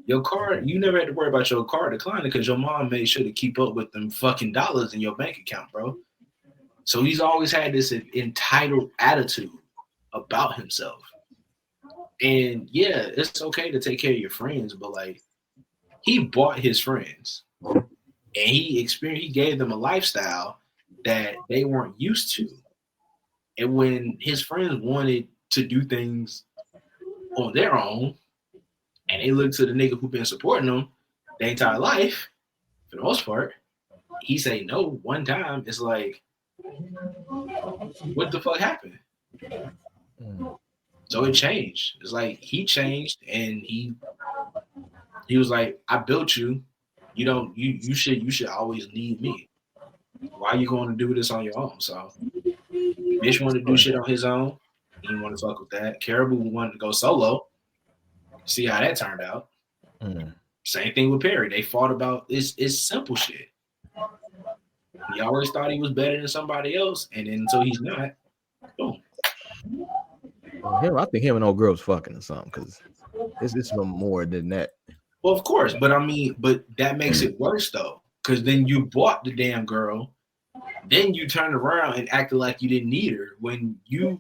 Your card, you never had to worry about your card declining because your mom made sure to keep up with them fucking dollars in your bank account, bro. So he's always had this entitled attitude about himself. And yeah, it's okay to take care of your friends, but like, he bought his friends and he gave them a lifestyle that they weren't used to. And when his friends wanted to do things on their own, and they look to the nigga who been supporting them their entire life, for the most part, he say no one time. It's like, what the fuck happened? So it changed. It's like he changed, and he was like, I built you. You should always need me. Why are you going to do this on your own? So Mitch wanted to do shit on his own. He didn't want to fuck with that. Caribou wanted to go solo. See how that turned out. Same thing with Perry. They fought about it's simple shit. He always thought he was better than somebody else, and then until he's not, boom. I think him and old girls fucking or something, because it's a little more than that. Well, of course, but that makes it worse though, because then you bought the damn girl, then you turned around and acted like you didn't need her when you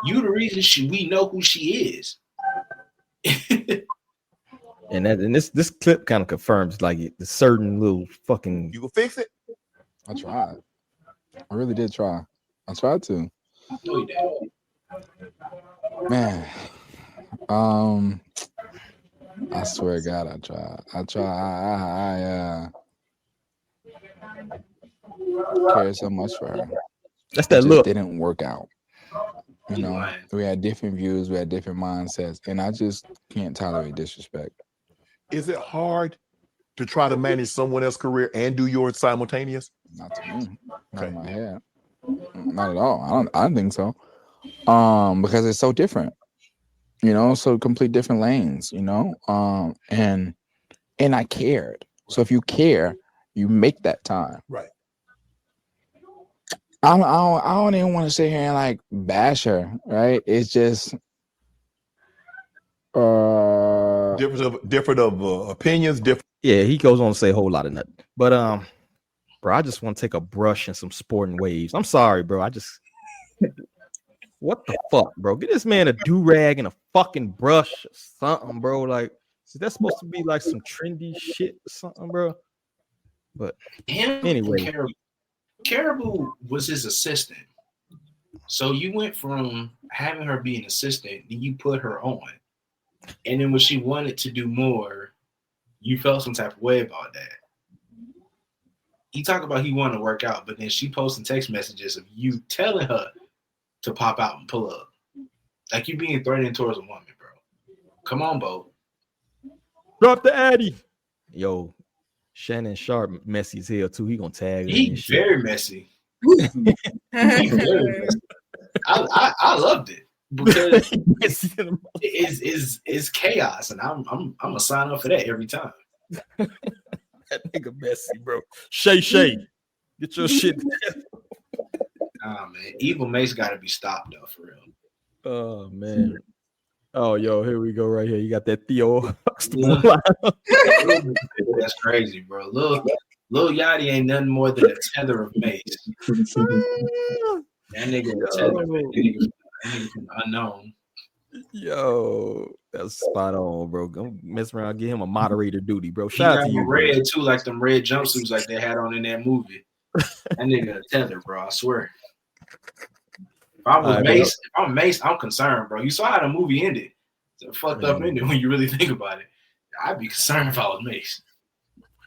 the reason we know who she is. and this clip kind of confirms like the certain little fucking. You can fix it. I tried. I really did try. I tried to. No, you didn't. Man, I swear to God, I tried. I care so much for her. That's that look. Didn't work out. You know, we had different views, we had different mindsets, and I just can't tolerate disrespect. Is it hard to try to manage someone else's career and do yours simultaneous? Not to me. Not in my head. Not at all. I don't think so. Because it's so different. You know, so complete different lanes, you know. And I cared. So if you care, you make that time. Right. I don't even want to sit here and like bash her, right? It's just different of opinions, different. Yeah, he goes on to say a whole lot of nothing. But bro, I just want to take a brush and some sporting waves. I'm sorry, bro. What the fuck, bro? Get this man a do-rag and a fucking brush or something, bro. Like, is that supposed to be like some trendy shit or something, bro? But anyway. Caribou was his assistant. So you went from having her be an assistant, then you put her on. And then when she wanted to do more, you felt some type of way about that. he talked about he wanted to work out, but then she posting text messages of you telling her to pop out and pull up. Like you being threatening towards a woman, bro. Come on, Bo. Drop the Addy. Yo, Shannon Sharp messy as hell too. He gonna tag her. He very messy. He very messy. I loved it because it's chaos, and I'm gonna sign up for that every time. That nigga messy, bro. Shay, get your shit together. Nah, man. Evil Mace got to be stopped, though, for real. Oh, man. Oh, yo, here we go right here. You got that Theo. That's crazy, bro. Lil Yachty ain't nothing more than a tether of Mace. That nigga a tether. That nigga unknown. Yo, that's spot on, bro. Go mess around, give him a moderator duty, bro. Shout out to you. Red too, like them red jumpsuits like they had on in that movie. That nigga a tether, bro. I swear. If I was Mace, if I'm Mace, I'm concerned, bro. You saw how the movie ended. It's a fucked up ending when you really think about it. I'd be concerned if I was Mace.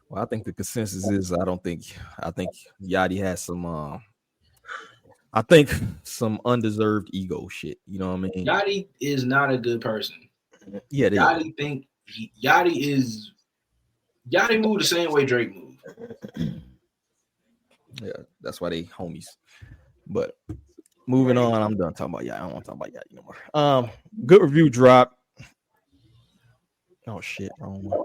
Well, I think the consensus is I think Yachty has some undeserved ego shit. You know what I mean? Yachty is not a good person. Yeah, Yachty moved the same way Drake moved. Yeah, that's why they homies. But moving on, I'm done talking about Yachty. I don't want to talk about Yachty no more. Good review drop. Oh shit, wrong one.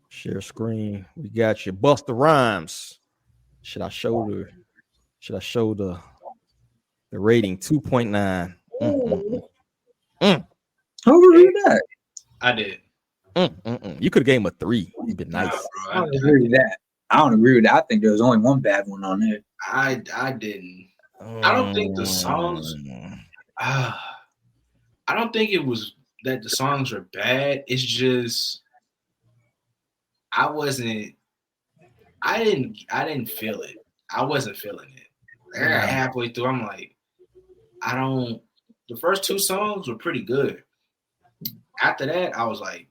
Share screen. We got you. Busta Rhymes. Should I show the rating? 2.9. Who reviewed that? I did. You could have gave him a 3. It'd been nice. I don't agree with that. I think there was only one bad one on there. I didn't. I don't think the songs. I don't think it was that the songs are bad. It's just I didn't feel it. I wasn't feeling it. Halfway through, I'm like, the first 2 songs were pretty good. After that, I was like,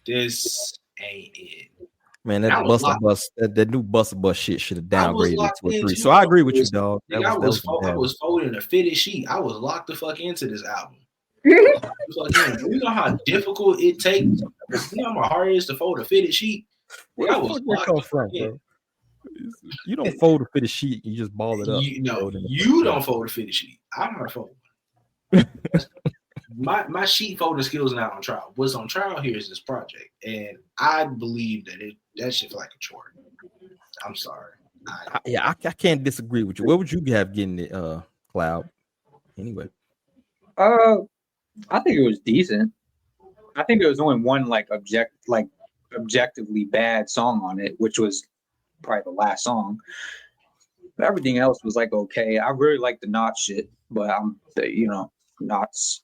this ain't it. Man, that Busta Bus, that new Busta Bus shit should have downgraded it to a 3. So I agree with you, dog. I was folding a fitted sheet. I was locked the fuck into this album. You know how difficult it takes. You know how hard it is to fold a fitted sheet. Where the fuck that come from, bro? You don't fold a fitted sheet. You just ball it up. You don't fold a fitted sheet. I'm not folding. My sheet folding skills are not on trial. What's on trial here is this project, and I believe that shit's like a chore. I'm sorry. I can't disagree with you. What would you have getting it, Cloud? Anyway, I think it was decent. I think there was only one objectively bad song on it, which was probably the last song. But everything else was like okay. I really like the Knot shit, but Knot's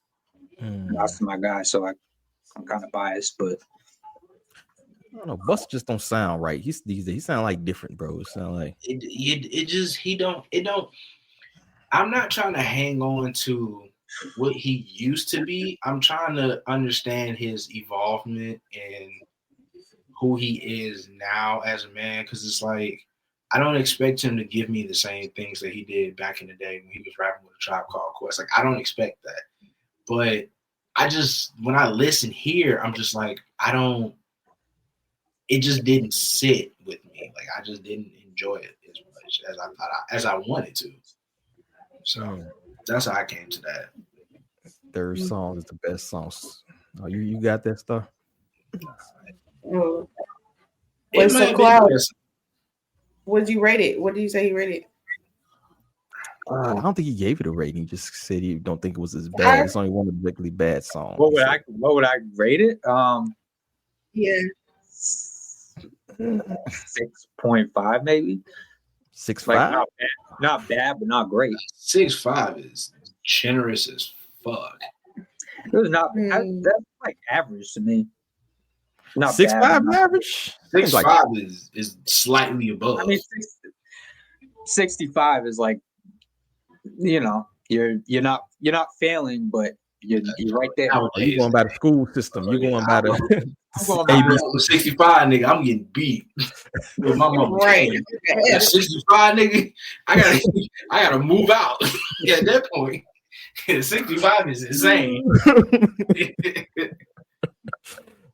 my guy, so I'm kind of biased. But I don't know. Busta just don't sound right. He sound like different, bro. It sound like he don't. I'm not trying to hang on to what he used to be. I'm trying to understand his evolvement and who he is now as a man, because it's like I don't expect him to give me the same things that he did back in the day when he was rapping with a Tribe Called Quest. Like I don't expect that, but when I listen here, I'm just like it just didn't sit with me. Like I just didn't enjoy it as much as I thought as I wanted to. So that's how I came to that. Third song is the best songs. Oh, you got that stuff? What's so Cloud? What did you rate it? What did you say he rated? I don't think he gave it a rating. He just said he don't think it was as bad. It's only one particularly bad song. What would I rate it? Yeah. 6.5 maybe. 6.5. Not bad, but not great. 6.5 is generous as fuck. It was not. That's like average to me. Not 6.5 average. 6.5 is slightly above. I mean, 65 is like, you're not failing, but you're right there. You're going by the school system. You're going by the I'm going back to 65, nigga. I'm getting beat with my mama. Right. At 65, nigga, I gotta move out. At that point, 65 is insane.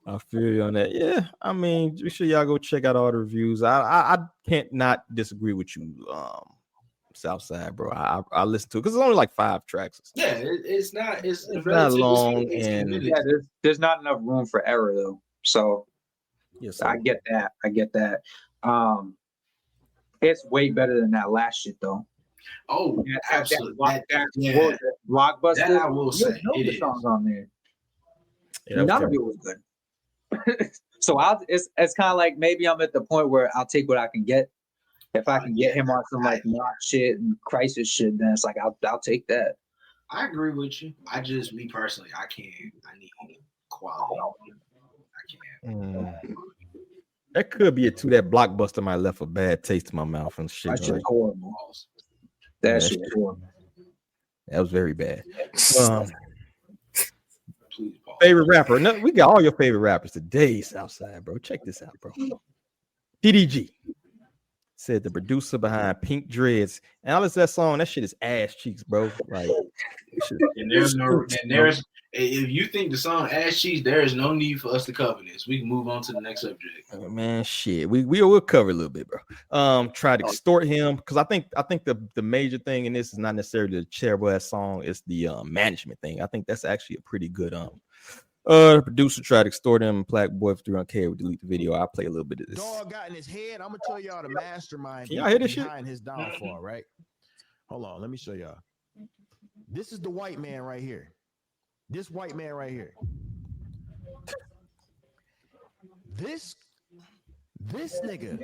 I feel you on that. Yeah, I mean, make sure y'all go check out all the reviews. I can't not disagree with you, Southside, bro. I listen to it because it's only like 5 tracks. Yeah, it's not long, and there's not enough room for error though. So yes, I get that. It's way better than that last shit though. Oh, absolutely. Blockbuster. That I will say. The songs on there. Yeah, none of it was good. So it's kind of like maybe I'm at the point where I'll take what I can get. If I can get him on some like knock shit and crisis shit, then it's like I'll take that. I agree with you. Me personally, I can't. I need quality. I can't. That could be it too. That Blockbuster might have left a bad taste in my mouth and shit. That shit's horrible. That shit's horrible. That was very bad. Favorite rapper? No, we got all your favorite rappers today, Southside, bro. Check this out, bro. DDG said the producer behind Pink Dreads, and I listen to that song. That shit is ass cheeks, bro. Like, if you think the song ass cheeks, there is no need for us to cover this. We can move on to the next subject. Man, shit, we will cover a little bit, bro. Try to extort him because I think the major thing in this is not necessarily the terrible ass song. It's the management thing. I think that's actually a pretty good the producer tried to extort him. Black Boy for 300K would delete the video. I'll play a little bit of this. Dog got in his head. I'm gonna tell y'all the mastermind Can y'all hear this behind his downfall, right? Hold on, let me show y'all. This is the white man right here. This white man right here. This nigga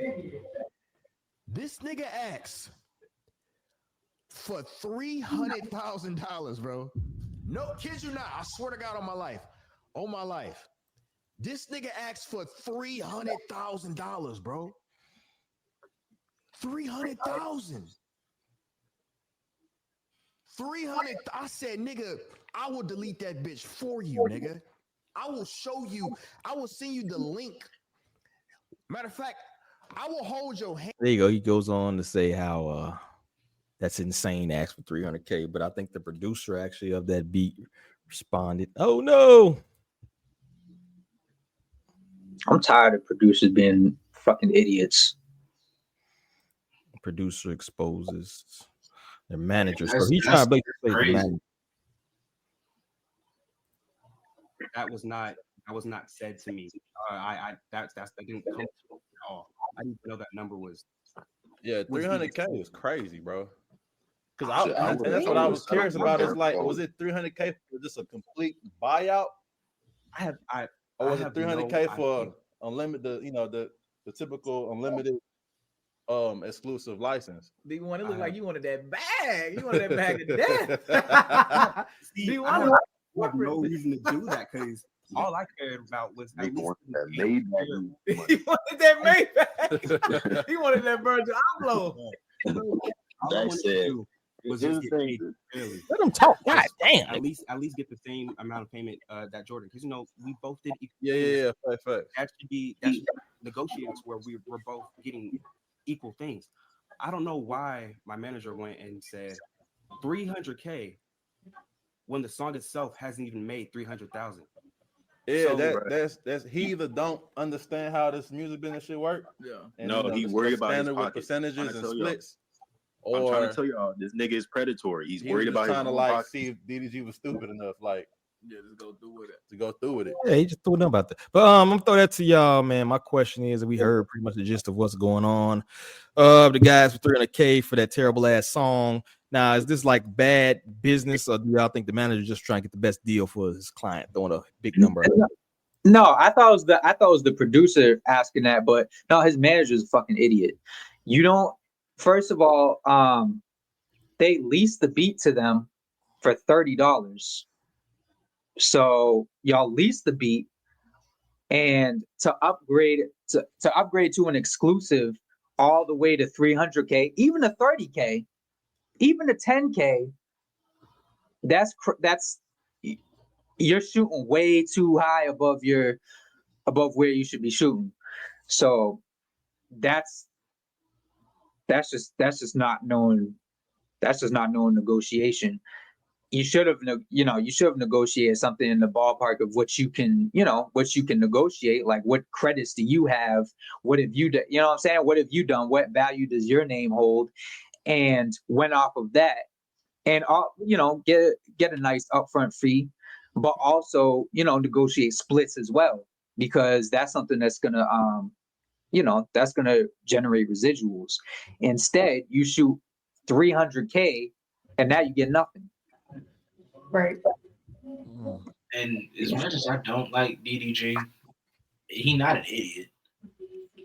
asks for $300,000, bro. No, kid you not. I swear to God on my life. On my life. This nigga asked for $300,000, bro. 300,000. 300. I said, nigga, I will delete that bitch for you, nigga. I will show you. I will send you the link. Matter of fact, I will hold your hand. There you go. He goes on to say how that's insane. Ask for 300K, but I think the producer actually of that beat responded, "Oh no." I'm tired of producers being fucking idiots. Producer exposes their managers. So he's trying to play the manager. That was not said to me. That didn't come to me at all. I didn't know that number was. Yeah, 300K is crazy, bro. Because that's what I was curious about. Is like, was it 300K for just a complete buyout? Or was it 300K for unlimited? You know, the typical unlimited exclusive license. Do you want to look like you wanted that bag? You wanted that bag of death. See, I have no reason to do that because all I cared about was at least he wanted that Maybach. He wanted that Virgil Abloh. That's it. Was just get paid fairly. Let them talk. God damn. At least get the same amount of payment that Jordan, because we both did. Yeah. That should be negotiated where we're both getting equal things. I don't know why my manager went and said 300K when the song itself hasn't even made 300,000. Yeah, so, that's he either don't understand how this music business shit work. Yeah. And no, he worried about his with percentages and splits. I'm trying to tell y'all, this nigga is predatory. He's worried about his trying to like see if DDG was stupid enough, like just go through with it. To go through with it. Yeah, he just threw them about that. But I'm gonna throw that to y'all, man. My question is, we heard pretty much the gist of what's going on. The guys for 300K for that terrible ass song. Now, is this like bad business, or do y'all think the manager just trying to get the best deal for his client, throwing a big number? No, I thought it was the producer asking that, but no, his manager's a fucking idiot. You don't. First of all, they leased the beat to them for $30. So y'all leased the beat, and to upgrade to an exclusive all the way to 300K, even a 30K, even a 10K. That's you're shooting way too high above your above where you should be shooting. So that's just not knowing. That's just not knowing negotiation. You should have negotiated something in the ballpark of what you can negotiate. Like, what credits do you have? What have you done? You know what I'm saying? What have you done? What value does your name hold? And went off of that, and get a nice upfront fee, but also negotiate splits as well, because that's something that's gonna generate residuals. Instead, you shoot $300K, and now you get nothing. Right. And as much as I don't like DDG, he not an idiot.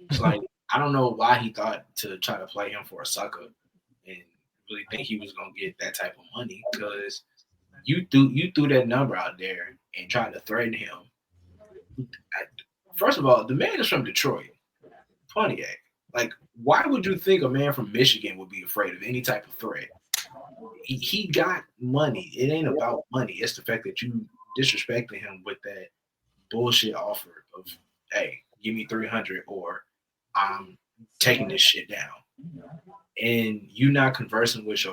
It's like, I don't know why he thought to try to play him for a sucker and really think he was gonna get that type of money, because you threw that number out there and tried to threaten him. First of all, the man is from Detroit, Pontiac. Like, why would you think a man from Michigan would be afraid of any type of threat? He got money. It ain't about money. It's the fact that you disrespected him with that bullshit offer of, hey, give me 300 or I'm taking this shit down. And you not conversing with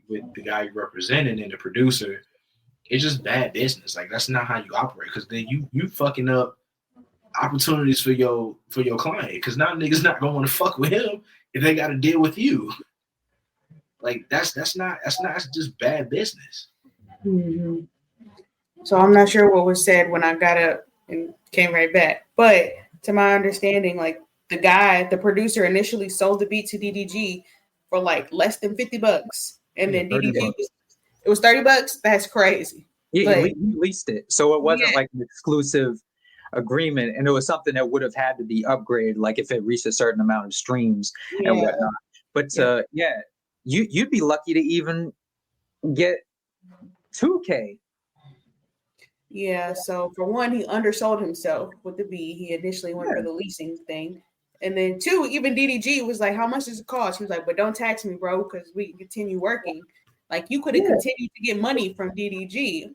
the guy you're representing and the producer. It's just bad business. Like, that's not how you operate, because then you fucking up opportunities for your client, because now niggas not gonna want to fuck with him if they got to deal with you. Like, that's just bad business. Mm-hmm. So I'm not sure what was said when I got up and came right back, but to my understanding, like, the producer initially sold the beat to DDG for like less than $50, and then DDG it was $30. That's crazy. Yeah, he leased it, so it wasn't like an exclusive agreement, and it was something that would have had to be upgraded, like if it reached a certain amount of streams and whatnot. But you'd be lucky to even get 2K. Yeah, so for one, he undersold himself with the beat. He initially went for the leasing thing. And then two, even DDG was like, how much does it cost? He was like, but don't tax me, bro, because we can continue working. Like, you could have continued to get money from DDG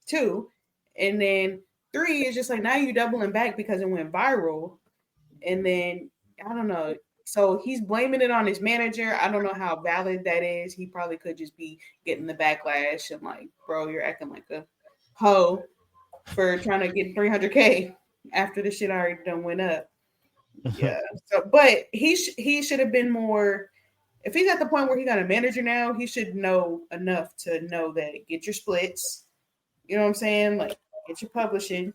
too. And then three is just like, now you're doubling back because it went viral. And then, I don't know. So he's blaming it on his manager. I don't know how valid that is. He probably could just be getting the backlash and like, bro, you're acting like a hoe for trying to get 300K after the shit already done went up. Yeah. So, but he should have been more. If he's at the point where he got a manager now, he should know enough to know that get your splits. You know what I'm saying? Like, get your publishing,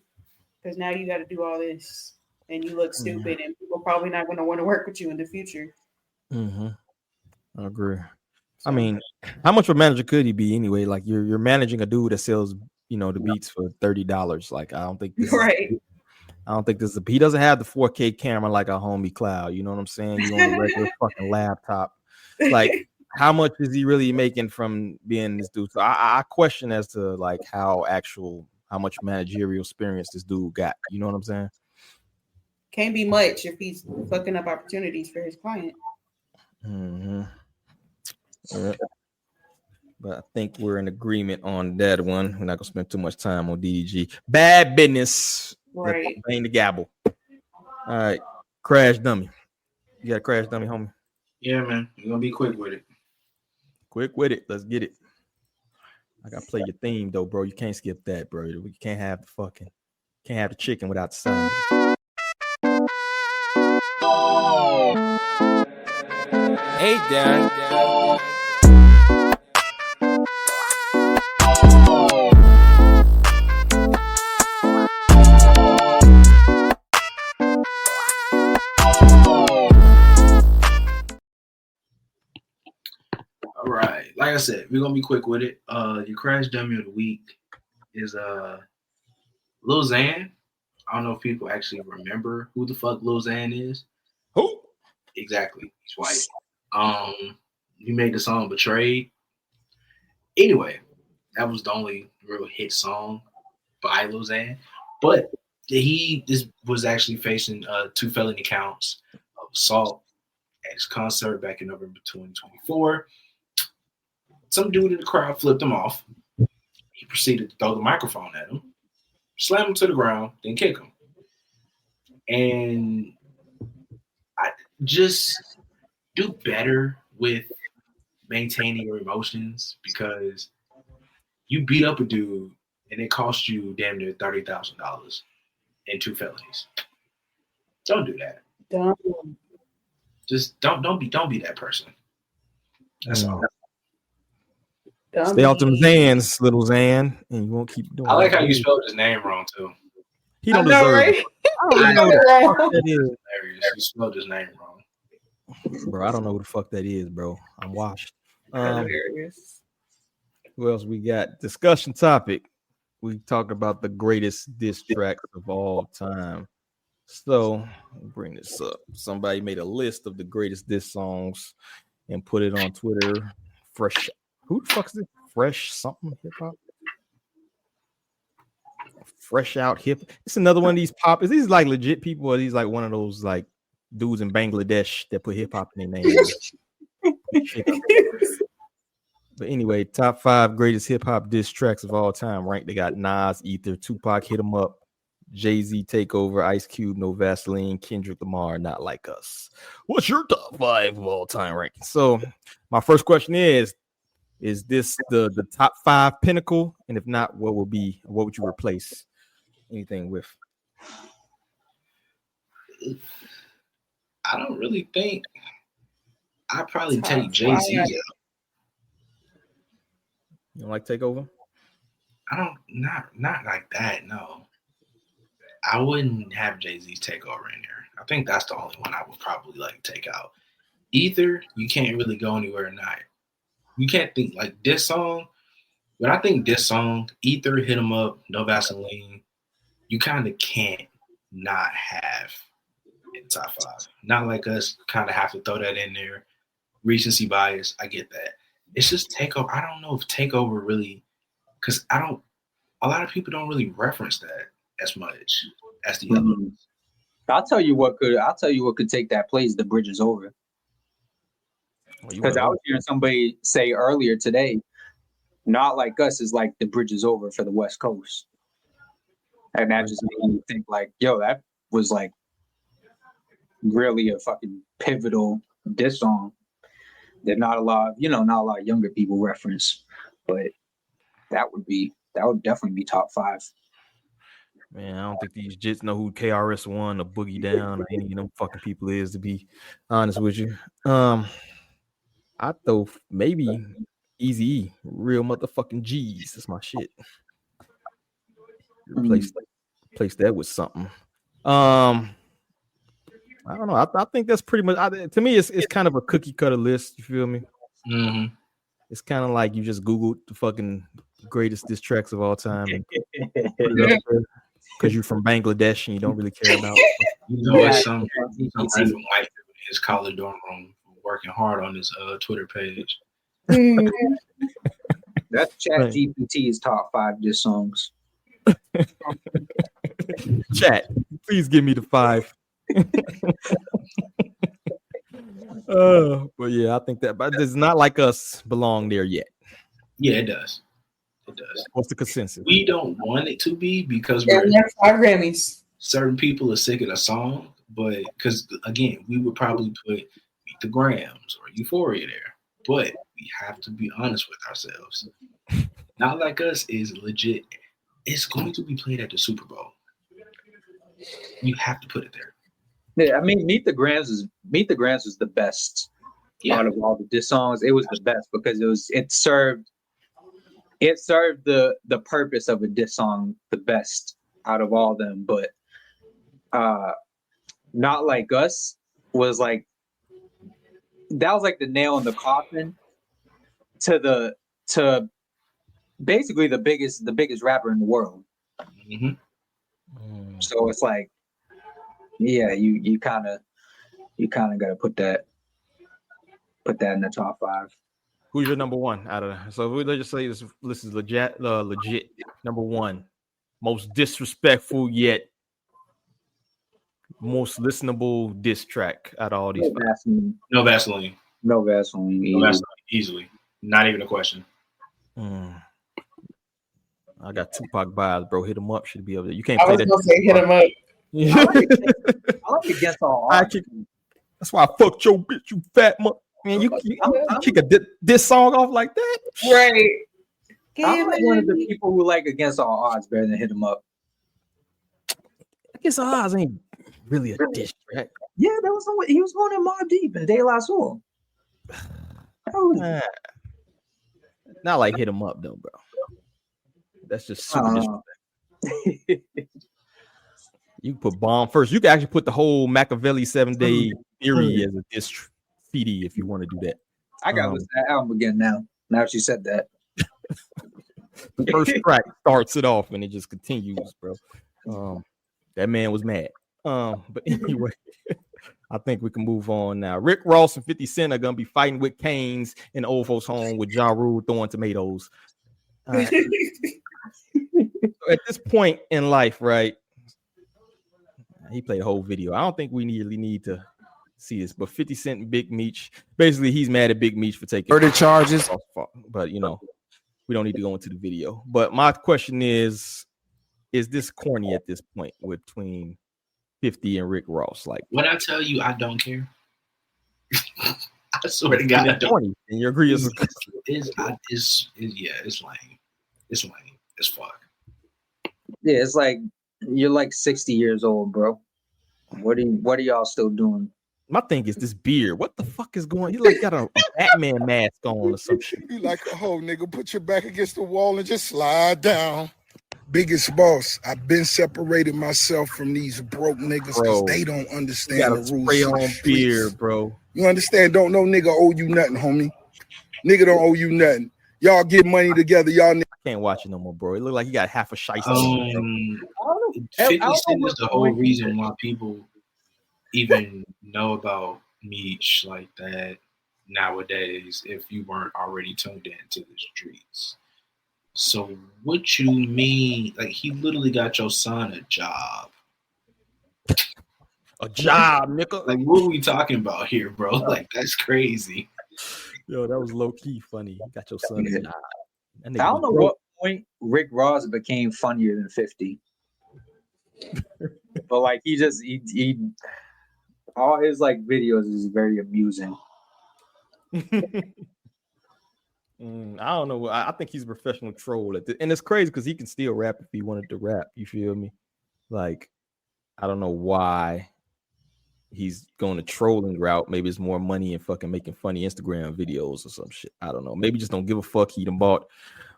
because now you got to do all this, and you look stupid, and people probably not going to want to work with you in the future. Mm-hmm. I agree. I mean, how much of a manager could he be anyway? Like, you're managing a dude that sells, the beats for $30. Like, I don't think this is he doesn't have the 4K camera like our homie Cloud. You know what I'm saying? You on a regular fucking laptop. Like, how much is he really making from being this dude? So I question as to like how much managerial experience this dude got. You know what I'm saying? Can't be much if he's fucking up opportunities for his client. Mm-hmm. Yeah. But I think we're in agreement on that one. We're not gonna spend too much time on DDG. Bad business. Right. Bang the gavel. All right. Crash dummy. You got a crash dummy, homie? Yeah, man. You're gonna be quick with it. Quick with it. Let's get it. I gotta play your theme though, bro. You can't skip that, bro. You can't have the chicken without the side. Hey, Dad. All right. Like I said, we're gonna be quick with it. Your crash dummy of the week is Lil Xan. I don't know if people actually remember who the fuck Lil Xan is. Who? Exactly. He's white. He made the song Betrayed. Anyway, that was the only real hit song by Lil Xan. But this was actually facing 2 felony counts of assault at his concert back in November 2024. Some dude in the crowd flipped him off. He proceeded to throw the microphone at him, slam him to the ground, then kick him. And I just do better with maintaining your emotions, because you beat up a dude and it cost you damn near $30,000 and 2 felonies. Don't do that. Just don't be that person. That's all. Stay off them Zans, little Zan, and you won't keep doing. I like how you spelled his name wrong too. He don't deserve it. I don't even know who the fuck that is. You spelled his name wrong, bro. I don't know who the fuck that is, bro. I'm washed. Who else we got? Discussion topic. We talk about the greatest diss tracks of all time. So bring this up. Somebody made a list of the greatest diss songs and put it on Twitter. Fresh. Who the fuck is this? Fresh something hip hop. Fresh out hip. It's another one of these pop. Is these like legit people, or are these like one of those like dudes in Bangladesh that put hip hop in their name? But anyway, top 5 greatest hip hop diss tracks of all time. Ranked. They got Nas, Ether, Tupac, Hit 'Em Up, Jay-Z, Takeover, Ice Cube, No Vaseline, Kendrick Lamar, Not Like Us. What's your top 5 of all time ranking? So my first question is this the top 5 pinnacle? And if not, what would you replace anything with? I don't really think. I'd probably take Jay-Z out. You don't like Takeover? I don't, not like that, no. I wouldn't have Jay-Z's Takeover in there. I think that's the only one I would probably like take out. Ether, you can't really go anywhere not. You can't think like this song. When I think this song, Ether, Hit 'Em Up, No Vaseline, you kind of can't not have in top 5. Not Like Us, kind of have to throw that in there. Recency bias, I get that. It's just Takeover. I don't know if Takeover really, because a lot of people don't really reference that as much as the other ones. I'll tell you what could take that place. The Bridge Is Over. Because I was hearing somebody say earlier today, Not Like Us is like The Bridge Is Over for the West Coast. And that just made me think like, yo, that was like really a fucking pivotal diss song that not a lot of younger people reference. But that would definitely be top 5. Man, I don't think these jits know who KRS-One or Boogie Down or any of them fucking people is, to be honest with you. I throw maybe Eazy-E, Real Motherfucking G's. That's my shit. Replace that with something. I don't know. I think that's pretty much. To me, it's kind of a cookie cutter list. You feel me? Mm-hmm. It's kind of like you just Googled the fucking greatest diss tracks of all time and put it up there because you're from Bangladesh and you don't really care about. It's some random white dude in his college dorm room working hard on his Twitter page. That's ChatGPT's top 5 diss songs. Chat, please give me the 5. But yeah, I think that, but it's Not Like Us belong there yet. Yeah, it does. It does. What's the consensus? We don't want it to be because we have 5 Grammys. Certain people are sick of the song, but because again, we would probably put Meet the Grams or Euphoria there. But we have to be honest with ourselves. Not Like Us is legit. It's going to be played at the Super Bowl. You have to put it there. Yeah, I mean, Meet the Grams was the best out of all the diss songs. It was the best because it served the purpose of a diss song the best out of all of them. But Not Like Us was like that was like the nail in the coffin to basically the biggest rapper in the world. Mm-hmm. So it's like, yeah, you kind of gotta put that in the top 5. Who's your number 1 out of that? So let's just say this is legit number 1, most disrespectful yet most listenable diss track out of all these. No Vaseline. No Vaseline. Easily. Not even a question. I got Tupac vibes, bro. Hit 'Em Up should be up there. You can't play that. Hit 'Em Up. I like against all odds. That's why I fucked your bitch, you fat man. You kick this song off like that, right? I'm like one of the people who like against all odds better than hit him up. Against all odds ain't really a diss track. Yeah, that was he was going in Mobb Deep and De La Soul. Not like hit him up though, bro. That's just super disrespectful. You put Bomb first. You can actually put the whole Machiavelli 7 Day Theory as a diss CD if you want to do that. I gotta listen to that album again now. Now that you said that. The first track starts it off and it just continues, bro. That man was mad. But anyway, I think we can move on now. Rick Ross and 50 Cent are gonna be fighting with canes in the old folks' home with Ja Rule throwing tomatoes. So at this point in life, right? He played a whole video. I don't think we really need to see this, but 50 Cent and Big Meech, basically he's mad at Big Meech for taking murder charges. But you know, we don't need to go into the video. But my question is this corny at this point between 50 and Rick Ross? Like, when I tell you I don't care, I swear to God, I don't. Corny, and you agree? It's lame. It's lame as fuck. Yeah, it's like you're like 60 years old, bro. What are y'all still doing? My thing is this beard. What the fuck is going on? He like got a Batman mask on or some shit. You like a hoe, nigga. Put your back against the wall and just slide down. Biggest boss. I've been separating myself from these broke niggas because they don't understand the rules. Spray on beard, bro. You understand? Don't no nigga owe you nothing, homie. Nigga don't owe you nothing. Y'all get money together. Y'all. I can't watch it no more, bro. It look like he got half a shice. 50 Cent is the whole reason why people even know about Meech like that nowadays. If you weren't already tuned into the streets, so what you mean? Like he literally got your son a job. A job, nigga. Like what are we talking about here, bro? Like that's crazy. Yo, that was low key funny. You got your son a job. I don't know what point Rick Ross became funnier than 50. But like he all his like videos is very amusing. I don't know. I think he's a professional troll and it's crazy because he can still rap if he wanted to rap. You feel me? Like, I don't know why he's going the trolling route. Maybe it's more money and fucking making funny Instagram videos or some shit. I don't know. Maybe just don't give a fuck. He done bought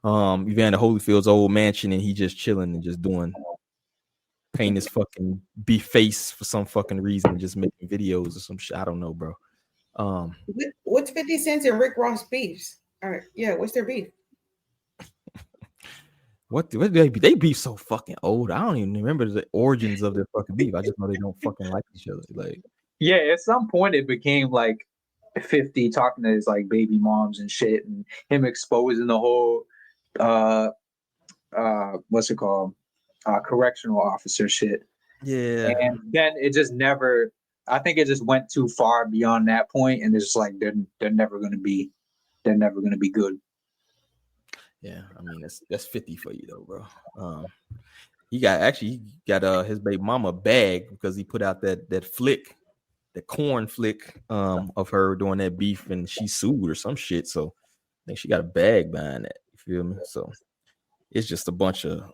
Evander Holyfield's old mansion and he just chilling and just painting his fucking beef face for some fucking reason and just making videos or some shit. I don't know, bro. What's 50 Cent and Rick Ross beefs? All right, yeah, what's their beef? What they beef so fucking old? I don't even remember the origins of their fucking beef. I just know they don't fucking like each other. Like, yeah, at some point it became like 50 talking to his like baby moms and shit, and him exposing the whole what's it called? Correctional officer shit. Yeah. And then it just never, I think it just went too far beyond that point, and it's just like they're never gonna be good. Yeah, I mean that's 50 for you though, bro. He got his baby mama a bag because he put out that flick, that corn flick of her doing that beef, and she sued or some shit. So I think she got a bag behind that. You feel me? So it's just a bunch of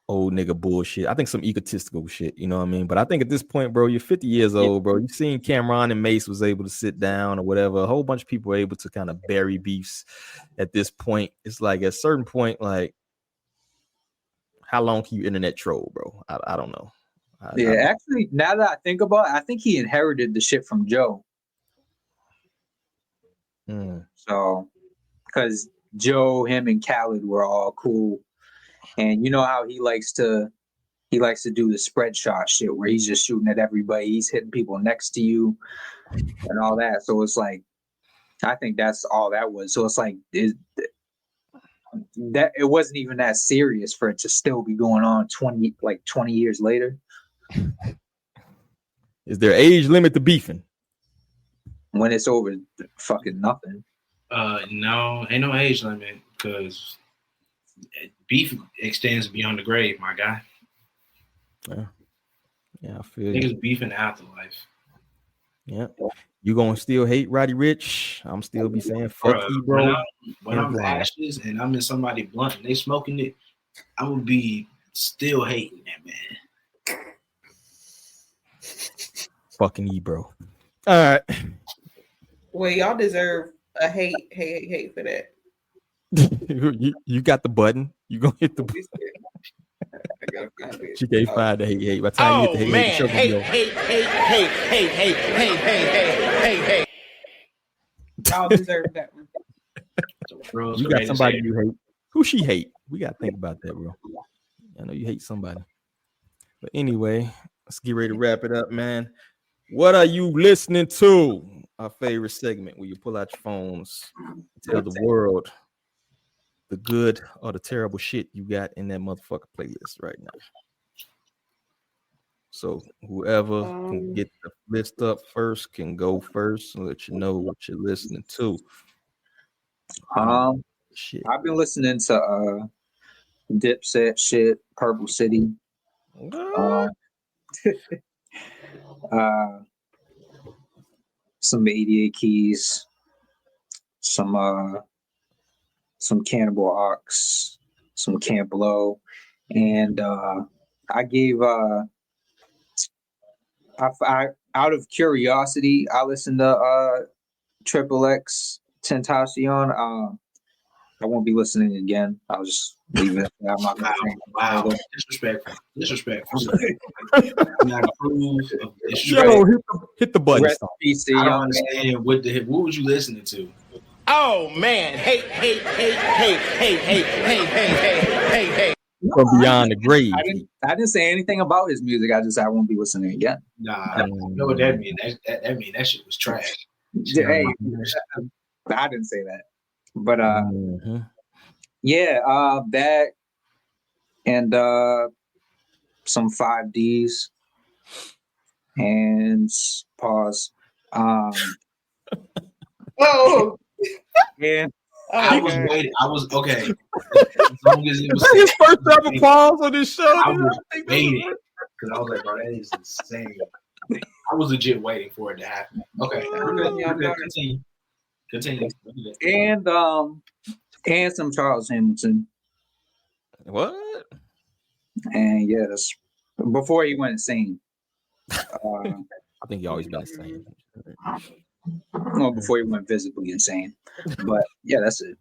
old nigga bullshit. I think some egotistical shit, you know what I mean? But I think at this point, bro, you're 50 years old, bro. You've seen Cameron and Mace was able to sit down or whatever. A whole bunch of people were able to kind of bury beefs at this point. It's like at a certain point, like, how long can you internet troll, bro? I don't know. Actually, now that I think about it, I think he inherited the shit from Joe. So, because Joe, him, and Khaled were all cool. And you know how he likes to do the spread shot shit where he's just shooting at everybody, he's hitting people next to you and all that. So it's like, I think that's all that was. So it's like that it wasn't even that serious for it to still be going on 20 years later. Is there age limit to beefing? When it's over fucking nothing. No, ain't no age limit because beef extends beyond the grave, my guy. Yeah. Yeah, I feel you. Niggas beef in the afterlife. Yeah. You gonna still hate Roddy Rich? I'm still be saying fuck Bruh, Ebro. when I'm ashes and I'm in somebody blunt and they smoking it, I would be still hating that man. Fucking Ebro. All right. Well, y'all deserve a hate for that. you got the button. You gonna hit the button. She can't find the hate. By the time you hit the hate, hate. Y'all deserve that one. You got somebody you hate. Who she hate? We gotta think about that, bro. I know you hate somebody. But anyway, let's get ready to wrap it up, man. What are you listening to? Our favorite segment where you pull out your phones, tell the world the good or the terrible shit you got in that motherfucker playlist right now. So whoever can get the list up first can go first and let you know what you're listening to. Shit. I've been listening to Dipset shit, Purple City. Some 88 Keys, some Cannibal Ox, some Camp Low, and I gave I out of curiosity I listened to Triple X Tentacion. I won't be listening again. I'll just leave it. I'm not gonna wow. Disrespectful. I'm not approve of disrespect. Yo, hit the button. I don't understand what was you listening to? Oh man, hate. From beyond the grave. I didn't say anything about his music. I just said I won't be listening again. Nah, I know what that means. That mean that shit was trash. Hey, I didn't say that. But yeah, that and some 5Ds and pause. Oh, and I was waiting. I was okay. As long as it was his first ever pause on this show. I was waiting because I was like, bro, that is insane. I was legit waiting for it to happen. Okay, continue. And some Charles Hamilton. What? And yeah, that's before he went insane. I think he always been insane. Well, before he went visibly insane. But yeah, that's it.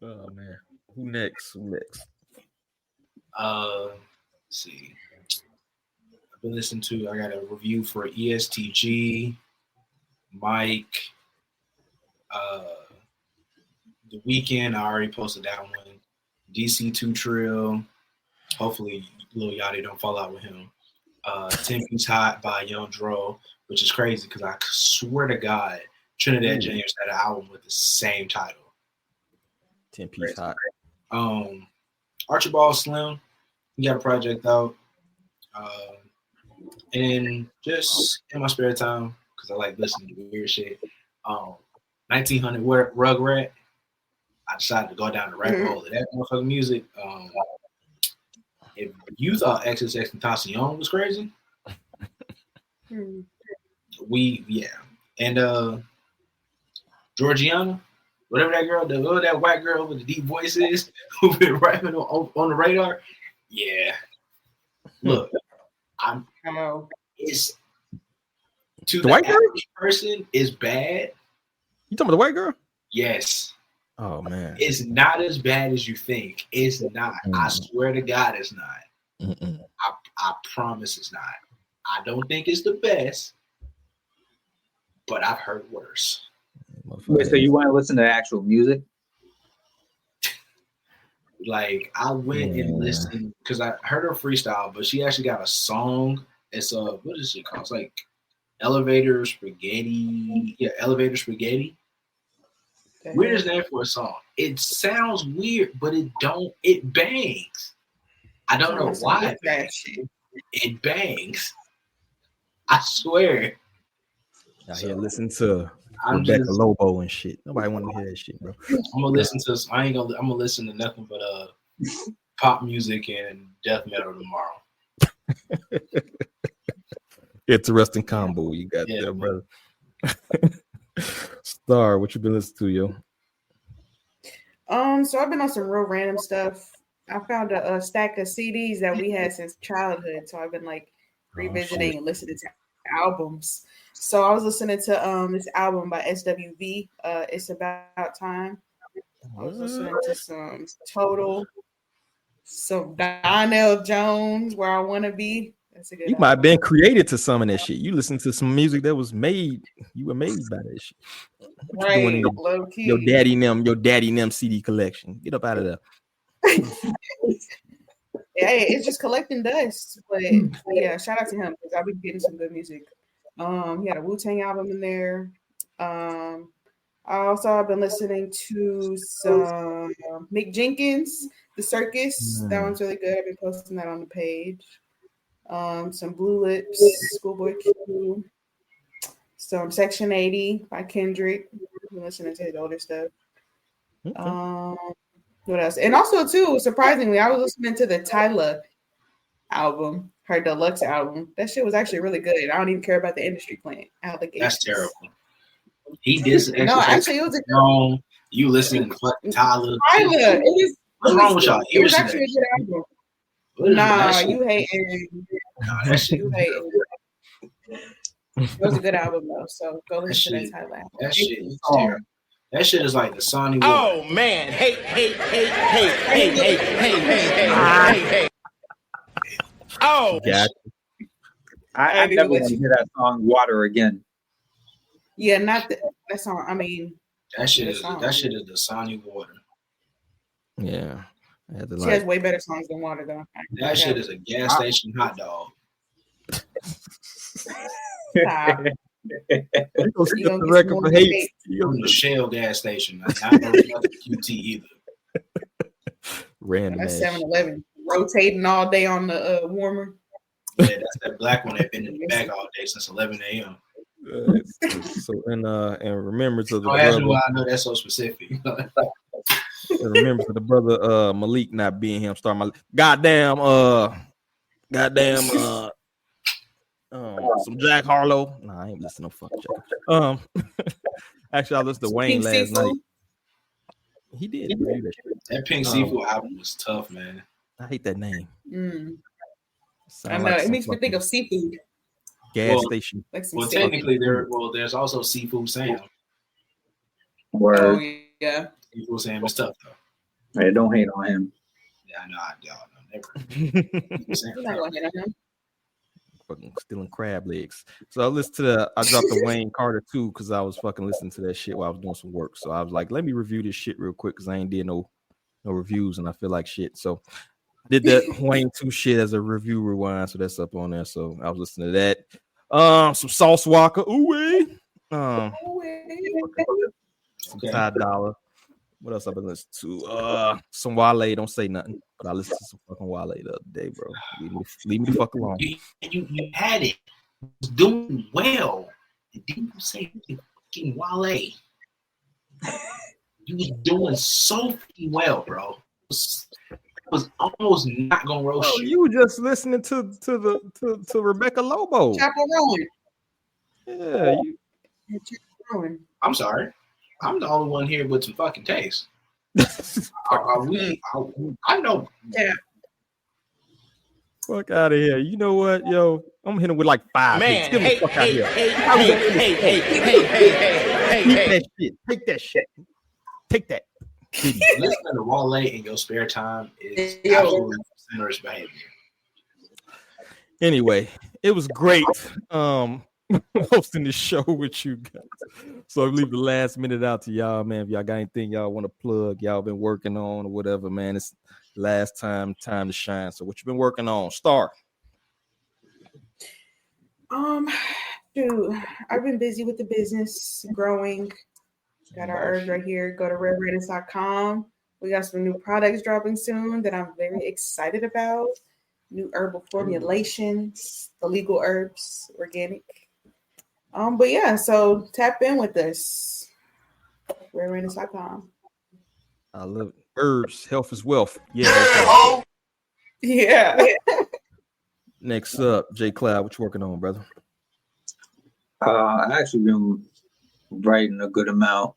Oh man. Who next? Let's see. I've been listening to, I got a review for ESTG, Mike, The Weeknd. I already posted that one. DC2 Trill. Hopefully Lil Yachty don't fall out with him. 10 Piece Hot by Young Dro, which is crazy because I swear to God, Trinidad James had an album with the same title. 10 Piece Hot. Archibald Slim, he got a project out. And just in my spare time, because I like listening to weird shit. 1900 Rugrat. I decided to go down the rabbit hole of that motherfucking music. If you thought XXXTentacion was crazy, and Georgiana, whatever that girl, that white girl with the deep voice is, who been rapping on the radar, yeah. Look, it's to the white average person is bad. You talking about the white girl? Yes. Oh man, it's not as bad as you think. It's not. I swear to God, it's not. I promise it's not. I don't think it's the best, but I've heard worse. Wait, so you want to listen to actual music? Like I went and listened because I heard her freestyle, but she actually got a song. It's what is it called? It's like Elevator Spaghetti. Yeah, Elevator Spaghetti. Weirdest name for a song. It sounds weird, but it bangs. I don't know why it bangs. I swear. I hear listen to Rebecca Lobo and shit. Nobody want to hear that shit, bro. I'm gonna listen to. I'm gonna listen to nothing but pop music and death metal tomorrow. Interesting combo you got there, brother. Star, what you been listening to, yo? So I've been on some real random stuff. I found a stack of CDs that we had since childhood. So I've been like revisiting and listening to albums. So I was listening to this album by SWV. It's About Time. I was listening to some Total, some Donnell Jones, Where I Wanna Be. That's a good You might have been created to some of that shit. You listen to some music that was made. You were made by that shit. What you doing in your daddy them CD collection? Get up out of there. Hey, it's just collecting dust. But yeah, shout out to him because I've been getting some good music. He had a Wu-Tang album in there. I've been listening to some Mick Jenkins, The Circus. That one's really good. I've been posting that on the page. Some Blue Lips, Schoolboy Q, some Section 80 by Kendrick. I've been listening to his older stuff. What else? And also, too, surprisingly, I was listening to the Tyla album, her deluxe album. That shit was actually really good. I don't even care about the industry plant. That's terrible. He did. No, actually, it was wrong. You listening to Tyla? What's wrong with y'all? It was actually a good album. Nah, you hating. Nah, that shit. You hating. It was a good album though, so go listen to that Tyla album. That shit is terrible. That shit is like the Sony. Oh man, hey. Oh, yeah. I never want to hear that song "Water" again. Yeah, not that song. I mean, that shit is the Sony Water. Yeah. She has way better songs than Water, though. That shit is a gas station hot dog. Stop. From the Shell gas station. Not QT either. Random. That's 7-Eleven. Rotating all day on the warmer. Yeah, that's that black one that's been in the bag all day since 11 a.m. So in remembrance of the brother, brother, why I know that's so specific. In remembrance of the brother Malik not being here, I'm starting my goddamn some Jack Harlow. Nah, I ain't listening to fuck Jack. Actually, I listened to Wayne last night. He did. That Pink Seafood album was tough, man. I hate that name. I know it makes me think of seafood. Gas station. Like technically, there's also Seafood Sam. Word. Oh yeah. Seafood Sam is tough though. Hey, don't hate on him. Yeah, I know. Y'all know never. You're not gonna hate on him. Fucking stealing crab legs. So I dropped the Wayne Carter too because I was fucking listening to that shit while I was doing some work. So I was like, let me review this shit real quick because I ain't did no reviews and I feel like shit. So I did that Wayne 2 shit as a review rewind. So that's up on there. So I was listening to that. Some Sauce Walker. Ooh-wee. Some Ty Dolla. What else I've been listening to? Some Wale. Don't say nothing, but I listened to some fucking Wale the other day, bro. Leave me the fuck alone. You had it. It was doing well. And didn't you say fucking Wale? You was doing so fucking well, bro. It was almost not gonna roast you. You were just listening to Rebecca Lobo. Chaperone. Yeah. I'm sorry. I'm the only one here with some fucking taste. I know. Yeah. Fuck out of here. You know what, yo? I'm hitting with like 5 Man, hits. Get the fuck out of here. Take that shit. Take that. Listening to Wale in your spare time is absolutely sinner's behavior. Anyway, it was great hosting this show with you guys. So I leave the last minute out to y'all, man. If y'all got anything y'all want to plug, y'all been working on or whatever, man, it's last time to shine. So what you been working on? Star. Dude, I've been busy with the business growing. Got our herbs right here. Go to redredness.com. We got some new products dropping soon that I'm very excited about. New herbal formulations, illegal herbs, organic. But yeah, so tap in with us. redredness.com. I love it. Herbs, health is wealth. Yeah. Yeah. Next up, J Cloud, what you working on, brother? I actually been writing a good amount.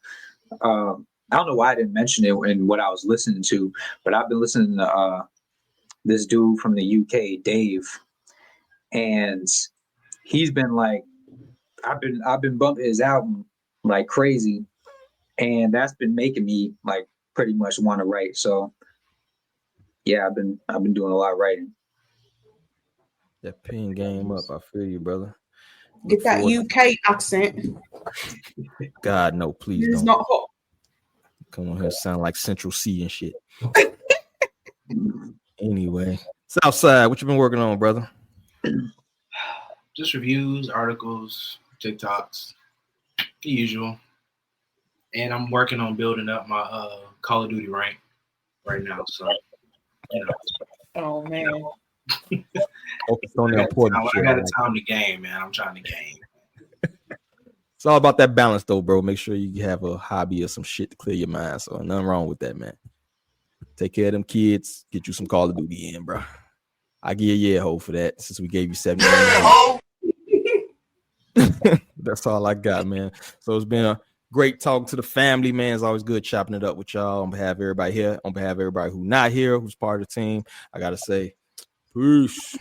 I don't know why I didn't mention it in what I was listening to, but I've been listening to this dude from the UK, Dave, and he's been like, I've been bumping his album like crazy, and that's been making me like pretty much want to write. So yeah, I've been doing a lot of writing. That pen game up. I feel you, brother. Get that UK accent. God, no, please It's don't. not hot. Come on here, sound like Central C and shit. Anyway, Southside, what you been working on, brother? Just reviews, articles, TikToks, the usual. And I'm working on building up my Call of Duty rank right now. So, you know. Oh man. Focus on the important shit. I got a time to game, man. I'm trying to game. It's all about that balance, though, bro. Make sure you have a hobby or some shit to clear your mind. So nothing wrong with that, man. Take care of them kids. Get you some Call of Duty in, bro. I give you a hold for that since we gave you 7 million. That's all I got, man. So it's been a great talk to the family, man. It's always good chopping it up with y'all on behalf of everybody here, on behalf of everybody who's not here, who's part of the team. I gotta say, peace.